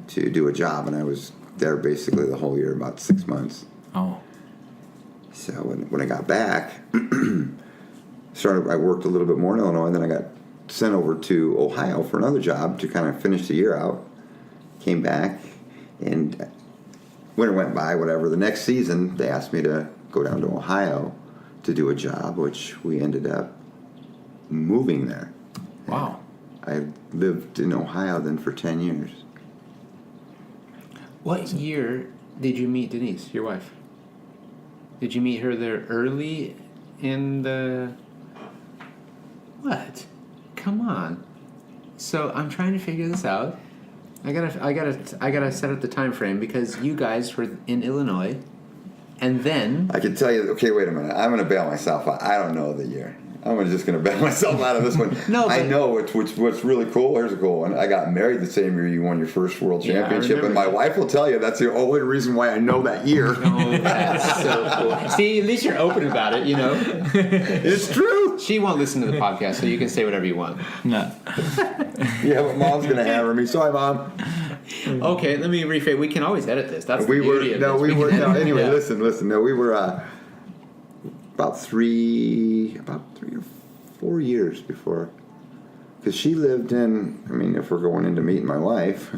to do a job, and I was there basically the whole year, about 6 months. Oh. So when I got back, I worked a little bit more in Illinois, and then I got sent over to Ohio for another job to kind of finish the year out. Came back, and winter went by, whatever. The next season, they asked me to go down to Ohio to do a job, which we ended up moving there. Wow. I lived in Ohio then for 10 years. What year did you meet Denise, your wife? Did you meet her there early in the... What? Come on. So I'm trying to figure this out. I gotta set up the time frame because you guys were in Illinois, and then I can tell you, okay, wait a minute. I'm going to bail myself out. I don't know the year. I'm just going to bail myself out of this one. No, I but- know what's really cool. Here's a cool one. I got married the same year you won your first world Yeah, I championship, and my remember. wife will tell you that's the only reason why I know that year. oh, that's so cool. See, at least you're open about it, you know. It's true. She won't listen to the podcast, so you can say whatever you want. No. Yeah, but Mom's going to hammer me. Sorry, Mom. Okay, let me rephrase. We can always edit this. That's the beauty of this. No, anyway, Yeah. listen. No, we were about three or 4 years before, because she lived in. I mean, if we're going into meeting my wife,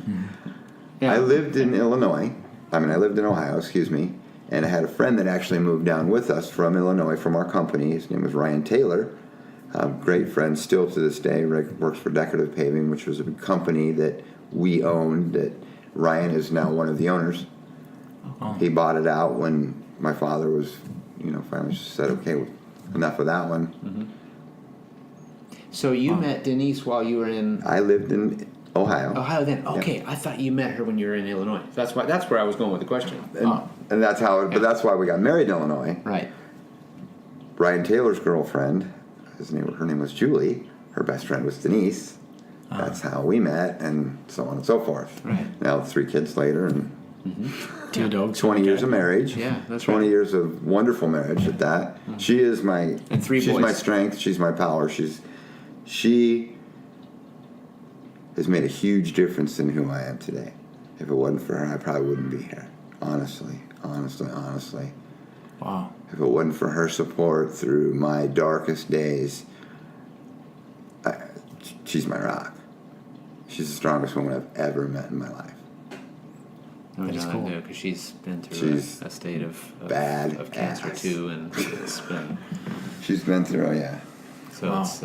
Yeah. I lived in Illinois. I lived in Ohio. Excuse me. And I had a friend that actually moved down with us from Illinois from our company. His name was Ryan Taylor. Great friend, still to this day. Works for Decorative Paving, which was a company that we owned. That Ryan is now one of the owners. Oh. He bought it out when my father was, finally said, okay, enough of that one. Mm-hmm. So you met Denise while you were in I lived in Ohio. Ohio then. Okay, I thought you met her when you were in Illinois. That's where I was going with the question. And that's how. But that's why we got married in Illinois. Right. Ryan Taylor's girlfriend, her name was Julie. Her best friend was Denise. That's how we met, and so on and so forth. Right. Now 3 kids later, and 2 dogs. 20 years of marriage. Yeah, that's 20 right. years of wonderful marriage at that. She is my. And 3 she's boys. my strength. She's my power. She has made a huge difference in who I am today. If it wasn't for her, I probably wouldn't be here. Honestly. Wow. If it wasn't for her support through my darkest days, she's my rock. She's the strongest woman I've ever met in my life. That is cool. because she's been through She's a state of bad of cancer ass. too, and it's been She's been through, so Wow. it's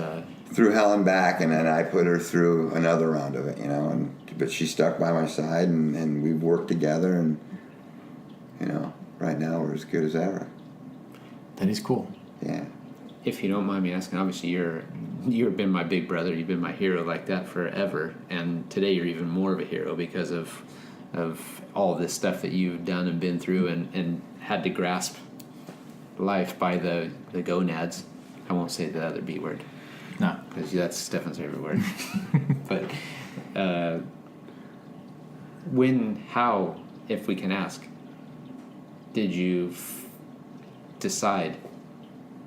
through hell and back, and then I put her through another round of it, but she stuck by my side, and we worked together, and right now we're as good as ever. That is cool. Yeah. if you don't mind me asking, obviously you've been my big brother. You've been my hero like that forever, and today you're even more of a hero because of all this stuff that you've done and been through and had to grasp life by the gonads. I won't say the other B word. No. Because that's Stefan's favorite word. But how, if we can ask, did you decide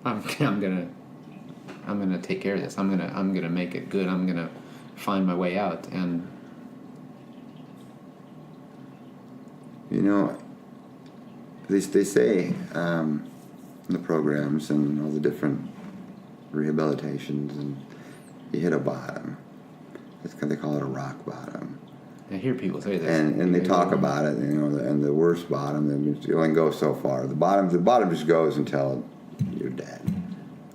I'm gonna take care of this. I'm gonna make it good. I'm gonna find my way out. And they say in the programs and all the different rehabilitations, and you hit a bottom. They call it a rock bottom. I hear people say that, and they talk about it. And the worst bottom, you only go so far. The bottom just goes until you're dead.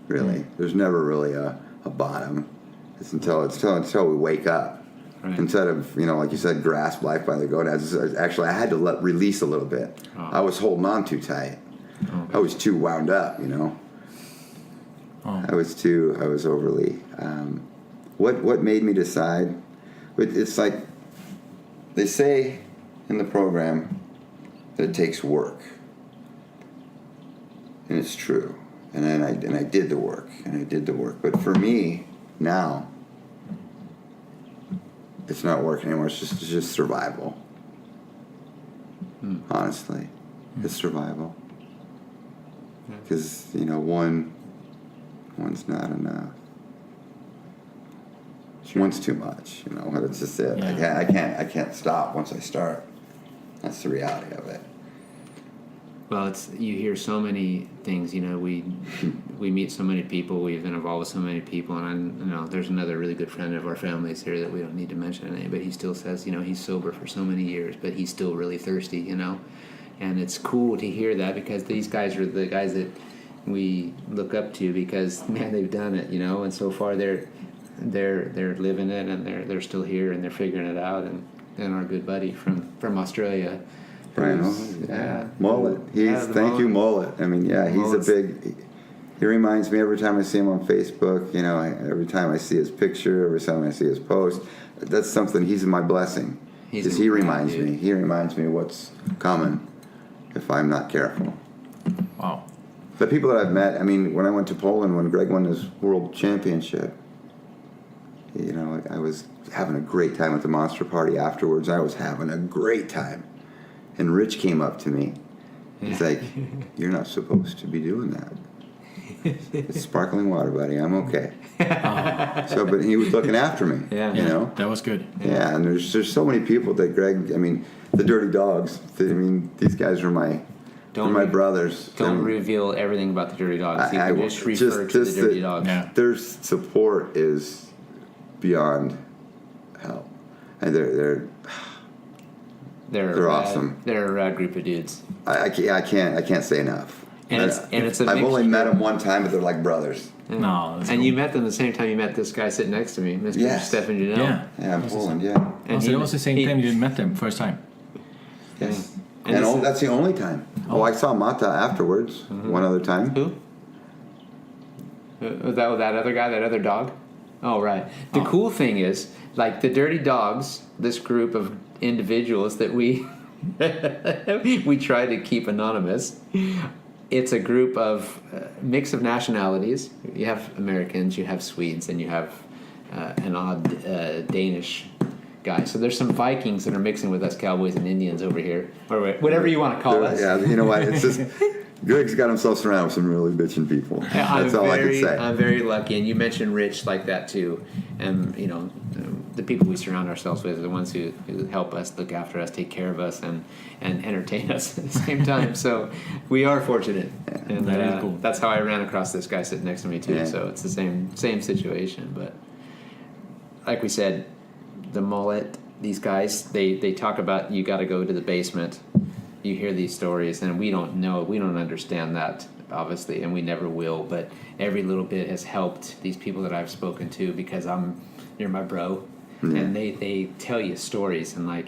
Really, there's never really a bottom. It's until we wake up. Right. Instead of like you said, grasp life by the gonads. Actually, I had to release a little bit. Oh. I was holding on too tight. Oh. I was too wound up. Oh. I was overly. What made me decide? It's like they say in the program that it takes work, and it's true. And I did the work, But for me now, it's not work anymore. It's just survival. Honestly, it's survival. Because one's not enough. One's too much. It's just it. Yeah. I can't stop once I start. That's the reality of it. Well, you hear so many things. We meet so many people. We've been involved with so many people, and there's another really good friend of our family's here that we don't need to mention any, but he still says he's sober for so many years, but he's still really thirsty. And it's cool to hear that, because these guys are the guys that we look up to, because man, they've done it. And so far they're living it, and they're still here, and they're figuring it out. And our good buddy from Australia. Brian, Mullet. Thank you, Mullet. I mean, he's Mullet's a big. He reminds me every time I see him on Facebook. Every time I see his picture, every time I see his post, that's something. He's my blessing. Because he reminds me. He reminds me what's coming if I'm not careful. Wow. The people that I've met. I mean, when I went to Poland, when Greg won his world championship, I was having a great time at the Monster Party afterwards. I was having a great time. And Rich came up to me. He's like, "You're not supposed to be doing that. It's sparkling water, buddy. I'm okay." But he was looking after me. Yeah. That was good. Yeah, and there's so many people that Greg. I mean, the Dirty Dogs. These guys are my brothers. Don't reveal everything about the Dirty Dogs. You can just refer to the Dirty Dogs. Yeah. Their support is beyond help, and they're awesome. They're a rad group of dudes. I can't say enough. And it's I've only met them one time, but they're like brothers. Yeah. No, and you met them the same time you met this guy sitting next to me, Mr. Yes. Stefan Janelle. Yeah, in Poland. Yeah. And so it was the same time you met them first time. Yes. And That's the only time. Oh, I saw Mata afterwards. One other time. Who? That other guy, that other dog? Oh, right. The cool thing is, like the Dirty Dogs, this group of individuals that we try to keep anonymous. It's a group of mix of nationalities. You have Americans, you have Swedes, and you have an odd Danish guy. So there's some Vikings that are mixing with us Cowboys and Indians over here, or whatever you want to call us. Yeah, you know what? It's just Greg's got himself surrounded with some really bitchin' people. That's all I can say. I'm very lucky, and you mentioned Rich like that too. And the people we surround ourselves with are the ones who help us, look after us, take care of us, and entertain us at the same time. So we are fortunate, and that is cool. That's how I ran across this guy sitting next to me too. Yeah. So it's the same situation. But like we said, the Mullet, these guys, they talk about you got to go to the basement. You hear these stories, and we don't understand that, obviously, and we never will, but every little bit has helped these people that I've spoken to, because you're my bro, and they tell you stories, and like,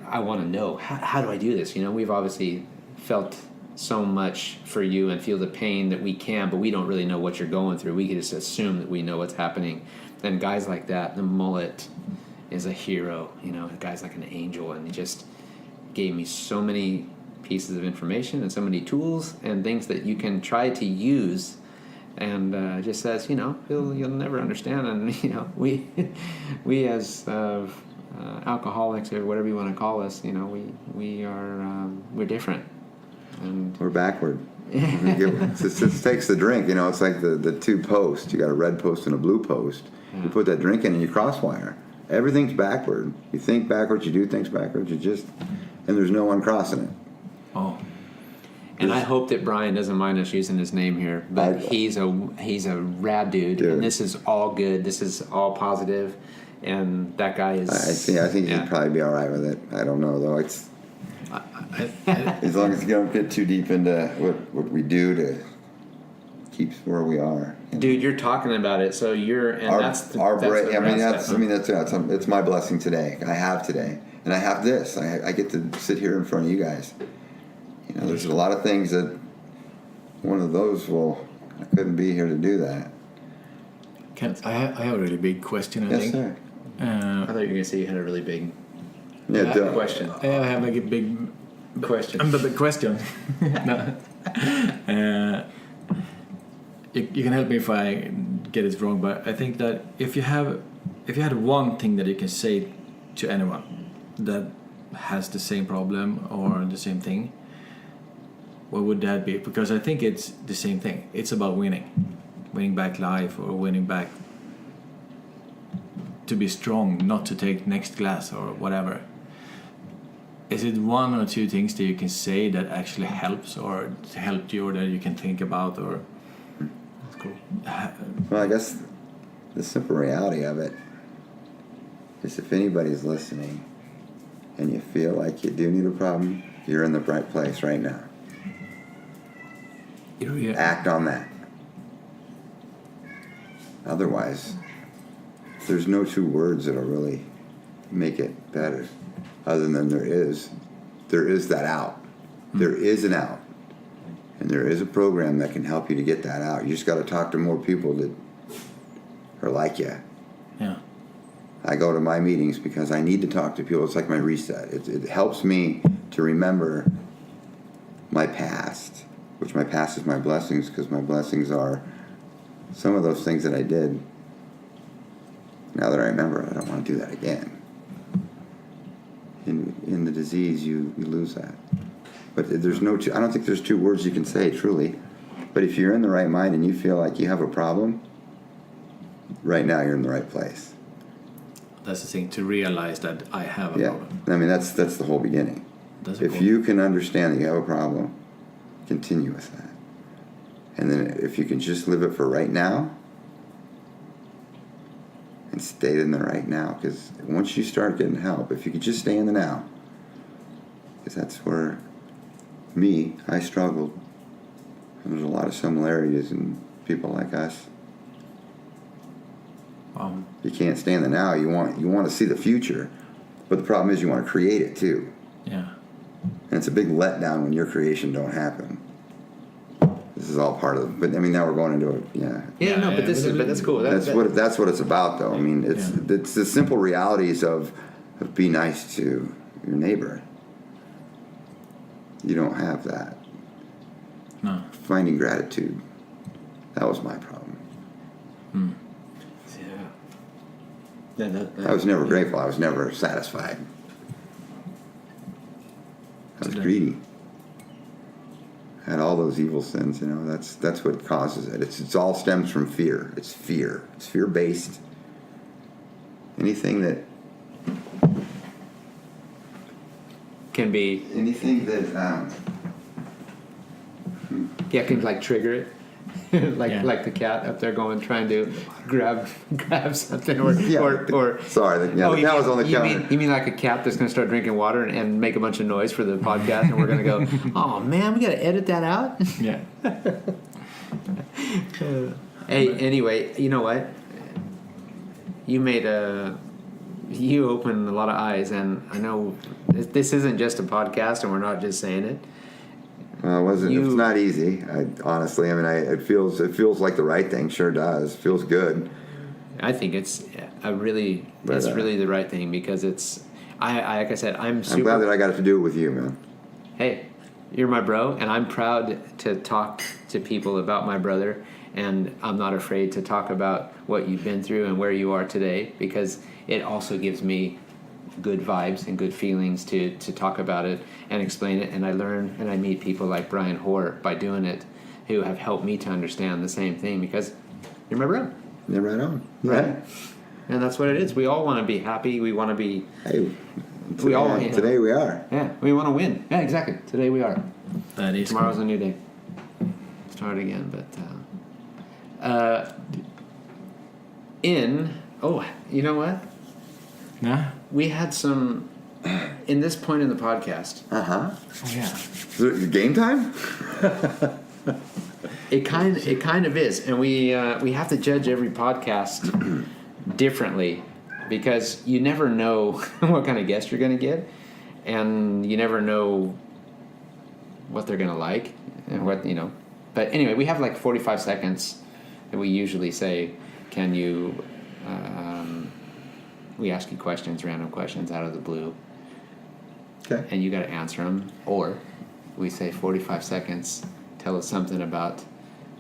I want to know, how do I do this? We've obviously felt so much for you and feel the pain that we can, but we don't really know what you're going through. We can just assume that we know what's happening. And guys like that, the mullet is a hero, you know, a guy's like an angel, and he just gave me so many pieces of information and so many tools and things that you can try to use, and just says, you know, you'll never understand. And, you know, we as alcoholics or whatever you want to call us, you know, we're different. And we're backward. It takes the drink, you know. It's like the two posts. You got a red post and a blue post. Yeah. You put that drink in and you crosswire. Everything's backward. You think backwards, you do things backwards. And there's no one crossing it. Oh. And I hope that Brian doesn't mind us using his name here, but he's a rad dude, and this is all good. This is all positive, and that guy is. I think he'd probably be all right with it. I don't know though. It's as long as you don't get too deep into what we do to keep where we are. Dude, you're talking about it, so that's it's my blessing today. I have today, and I have this. I get to sit here in front of you guys. You know, there's a lot of things that one of those I couldn't be here to do that. I have a really big question, I think. Sir. I thought you were going to say you had a really big question. I have like a big question. The big question. No. You can help me if I get it wrong, but I think that if you had one thing that you can say to anyone that has the same problem or the same thing, what would that be? Because I think it's the same thing. It's about winning back life, or winning back to be strong, not to take next glass or whatever. Is it one or two things that you can say that actually helps or helped you, or that you can think about? Or that's cool. Well, I guess the simple reality of it is, if anybody's listening and you feel like you do need a problem, you're in the right place right now. Act on that. Otherwise, there's no two words that'll really make it better, other than there is that out. There is an out, and there is a program that can help you to get that out. You just got to talk to more people that are like you. Yeah. I go to my meetings because I need to talk to people. It's like my reset. It helps me to remember my past, which my past is my blessings, because my blessings are some of those things that I did. Now that I remember, I don't want to do that again. In the disease, you lose that. But there's I don't think there's two words you can say, truly. But if you're in the right mind and you feel like you have a problem, right now you're in the right place. That's the thing, to realize that I have a problem. I mean, that's the whole beginning. If you can understand that you have a problem, continue with that. And then if you can just live it for right now, and stay in the right now, because once you start getting help, if you could just stay in the now, because that's where I struggled. And there's a lot of similarities in people like us. You can't stay in the now. You want to see the future, but the problem is you want to create it too. Yeah. And it's a big letdown when your creation don't happen. This is all part of. But I mean, now we're going into it. But that's cool. That's what it's about, though. I mean, it's the simple realities of be nice to your neighbor. You don't have that. No. Finding gratitude. That was my problem. I was never grateful. I was never satisfied. I was greedy. I had all those evil sins, you know. That's what causes it. It's all stems from fear. It's fear. It's fear-based. Anything that can be anything that can like trigger it. like the cat up there trying to grab something or sorry, the cat was on the counter. You mean like a cat that's going to start drinking water and make a bunch of noise for the podcast, and we're going to go, oh man, we got to edit that out. Yeah. Hey, anyway, you know what? You opened a lot of eyes, and I know this isn't just a podcast, and we're not just saying it. Well, it wasn't. It's not easy. Honestly, I mean, it feels like the right thing. Sure does. Feels good. I think it's really the right thing because it's. Like I said, I'm glad that I got to do it with you, man. Hey, you're my bro, and I'm proud to talk to people about my brother, and I'm not afraid to talk about what you've been through and where you are today because it also gives me good vibes and good feelings to talk about it and explain it. And I learn and I meet people like Brian Hoare by doing it who have helped me to understand the same thing because you're my bro. You're right on. Right? And that's what it is. We all want to be happy. We want to be... Hey, today we are. Yeah, we want to win. Yeah, exactly. Today we are. That is Tomorrow's cool. a new day. Start again, but... you know what? Nah? We had some... In this point in the podcast... Uh-huh. Oh, yeah. Is it game time? It kind of is, and we have to judge every podcast differently because you never know what kind of guest you're going to get, and you never know what they're going to like and what But anyway, we have like 45 seconds that we usually say, "Can you?" We ask you questions, random questions out of the blue, Okay. and you got to answer them, or we say 45 seconds. Tell us something about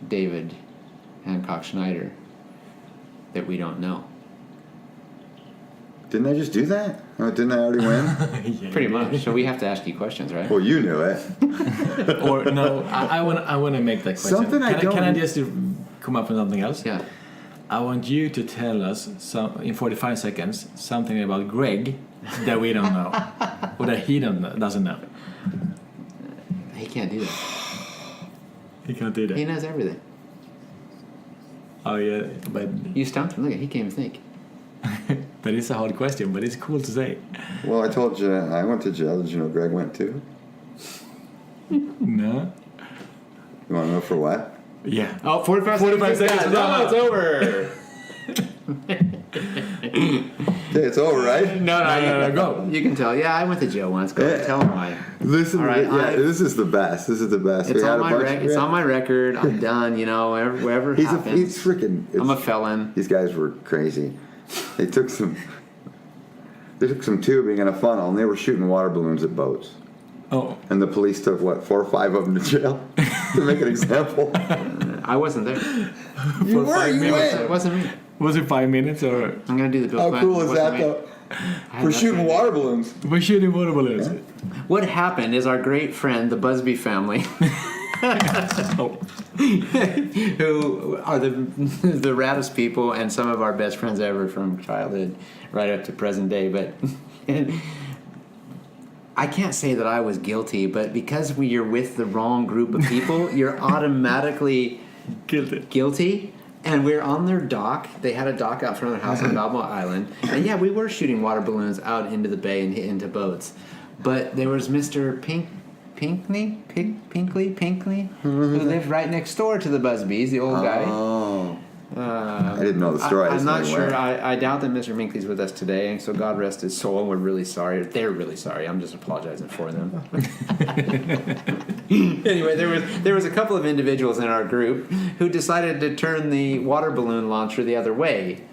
David Hancock Schneider that we don't know. Didn't I just do that? Oh, didn't I already win? Yeah, Pretty much. So we have to ask you questions, right? Well, you knew it. Or no, I want to make that question. Something Can I just come up with something else? Yeah. I want you to tell us in 45 seconds something about Greg that we don't know, or that he doesn't know. He can't do that. He can't do that. He knows everything. Oh yeah, but You stumped him. Look, he can't even think. that is a hard question, but it's cool to say. Well, I told you I went to jail. Did you know Greg went too? No. You want to know for what? Yeah. Oh, 45 seconds. No, it's over. Okay, it's over, right? No, go. You can tell. Yeah, I went to jail once. Go Yeah. tell him why. Listen, All right, this is the best. This is the best. It's on my record. I'm done. Wherever He's happens. freaking. I'm a felon. These guys were crazy. They took some tubing and a funnel, and they were shooting water balloons at boats. Oh. And the police took 4 or 5 of them to jail to make an example. I wasn't there. You were. You It went. wasn't me. Was it 5 minutes or? I'm gonna do the Bill How Clinton. cool is It wasn't that, me. though? I had We're shooting nothing. water balloons. We're shooting water balloons. What happened is our great friend, the Busby family, Oh. who are the raddest people and some of our best friends ever from childhood right up to present day. But I can't say that I was guilty, but because you're with the wrong group of people, you're automatically guilty. And we're on their dock. They had a dock out front of their house on Balboa Island. And yeah, we were shooting water balloons out into the bay and into boats. But there was Mr. Pinkley, who lived right next door to the Busbys, the old guy. Oh. I didn't know the story. I'm not sure. I doubt that Mr. Minkley's with us today, and so God rest his soul. We're really sorry. They're really sorry. I'm just apologizing for them. Anyway, there was a couple of individuals in our group who decided to turn the water balloon launcher the other way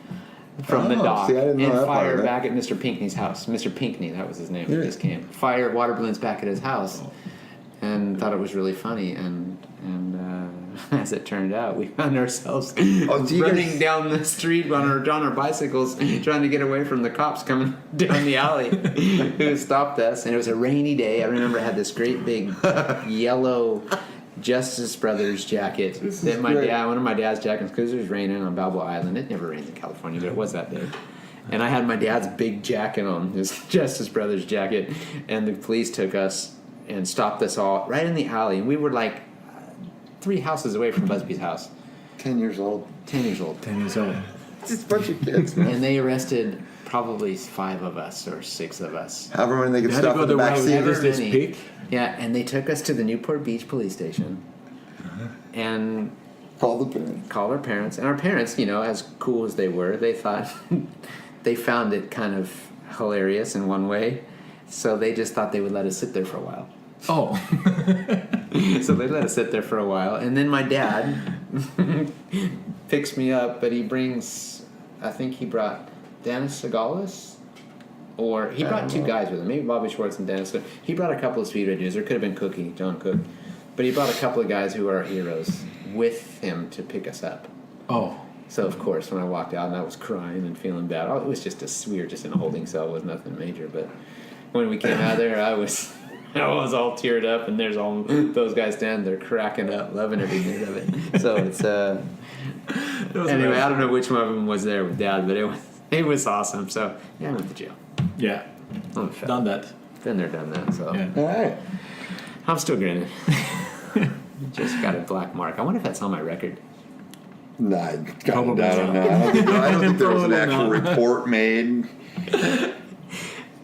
from the dock see, I didn't know and that part fire of it. back at Mr. Pinckney's house. Mr. Pinckney, that was his name. Yeah. He just came. Fire water balloons back at his house. And thought it was really funny, and as it turned out, we found ourselves so you running guys- down the street on our bicycles, trying to get away from the cops coming down the alley, who stopped us. And it was a rainy day. I remember I had this great big yellow Justice Brothers jacket that one of my dad's jackets, because it was raining on Balboa Island. It never rains in California, but it was that day. And I had my dad's big jacket on, his Justice Brothers jacket, and the police took us and stopped us all right in the alley. And we were like 3 houses away from Busby's house. 10 years old. 10 years old. 10 years old. Just a bunch of kids, man. And they arrested probably 5 of us or 6 of us. However many they could You had to stuff go in the the back route. seat. Never this many. pick? Yeah, and they took us to the Newport Beach police station and Call the parents. called our parents. And our parents, as cool as they were, they thought they found it kind of hilarious in one way. So they just thought they would let us sit there for a while. Oh. So they let us sit there for a while, and then my dad picks me up, but he brings, I think he brought Dennis Segalis, or he brought two guys with him, maybe Bobby Schwartz and Dennis. So he brought a couple of Speedway dudes. There could have been Cookie, John Cook, but he brought a couple of guys who are our heroes with him to pick us up. Oh. So of course, when I walked out and I was crying and feeling bad, it was just we were just in a holding cell with nothing major. But when we came out of there, I was all teared up, and there's all those guys standing there cracking up, loving every minute of it. So it's anyway, I don't know which one of them was there with Dad, but it was awesome. So yeah, I went to jail. Yeah. Done that. Been there, done that. So Yeah. All right. I'm still grinning. Just got a black mark. I wonder if that's on my record. No, I don't Probably know. not. I don't think there was an Probably actual not. report made.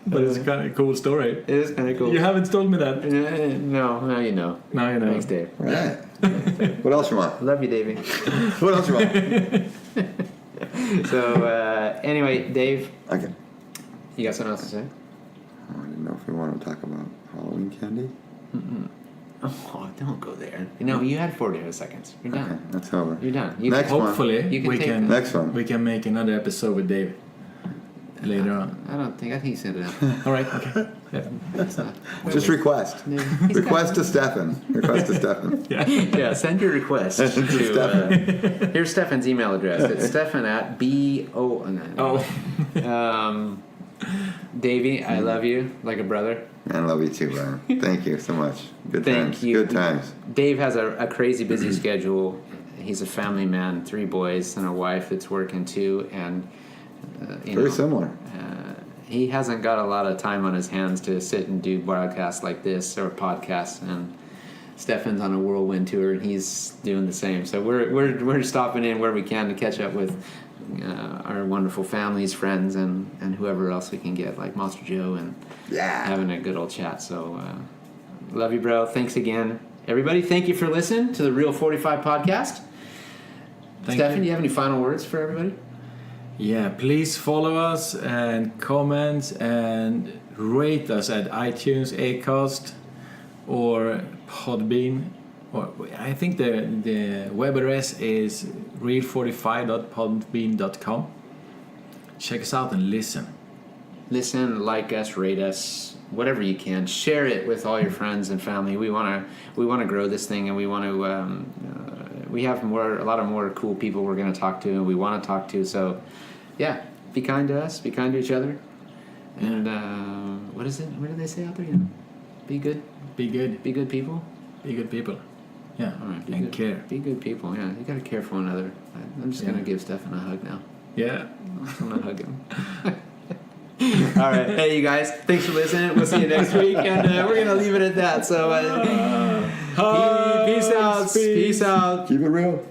But it's kind of a cool story. It is kind of cool. You haven't told me that. No, now you know. Now you know. Thanks, Dave. All right. What else you want? Love you, Davey. What else you want? So anyway, Dave, Okay. you got something else to say? I didn't know if we wanted to talk about Halloween candy. Oh, don't go there. You had 40 seconds. You're Okay, done. that's over. You're done. Next one. Hopefully, You can we take can. the next one. We can make another episode with Dave later on. I think he said it. All right. Okay. Yeah. Just request. Request to Stefan. Request to Stefan. Yeah, send your request to. Stefan. Here's Stefan's email address. It's Stefan@bo. Oh. Davey, I love you like a brother. I love you too, Brian. Thank you so much. Good Thank times. you. Good times. Dave has a crazy busy schedule. He's a family man, 3 boys and a wife that's working too, and Very similar. he hasn't got a lot of time on his hands to sit and do broadcasts like this or podcasts. And Stefan's on a whirlwind tour, and he's doing the same. So we're stopping in where we can to catch up with our wonderful families, friends, and whoever else we can get, like Monster Joe, and having a good old chat. So love you, bro. Thanks again, everybody. Thank you for listening to the Reel45 Podcast. Stefan, do you have any final words for everybody? Yeah, please follow us and comment and rate us at iTunes, Acast, or Podbean. Or I think the web address is reel45.podbean.com. Check us out and listen. Listen, like us, rate us, whatever you can. Share it with all your friends and family. We want to grow this thing, and we want to. We have a lot of more cool people we're going to talk to, and we want to talk to. So, yeah, be kind to us, be kind to each other, and what is it? What do they say out there? Be good. Be good. Be good people. Be good people. Yeah. All right. And care. Be good people. Yeah, you got to care for one another. I'm just going to give Stefan a hug now. Yeah. I'm going to hug him. All right. Hey, you guys. Thanks for listening. We'll see you next week. And we're going to leave it at that. So, peace out. Peace out. Keep it real.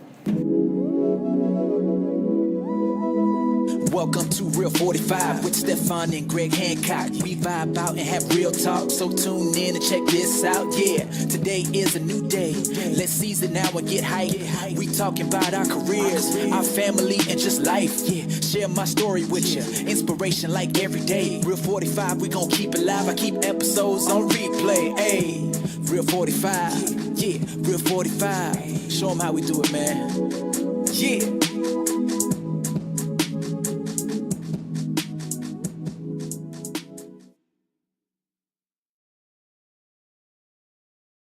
Welcome to Reel45 with Stefan and Greg Hancock. We vibe out and have real talk, so tune in and check this out. Yeah, today is a new day. Let's seize it now and get hype. We talking about our careers, our family, and just life. Yeah, share my story with you. Inspiration like every day. Reel45, we gon' keep it live. I keep episodes on replay. Hey, Reel45, yeah, Reel45. Show them how we do it, man. Yeah.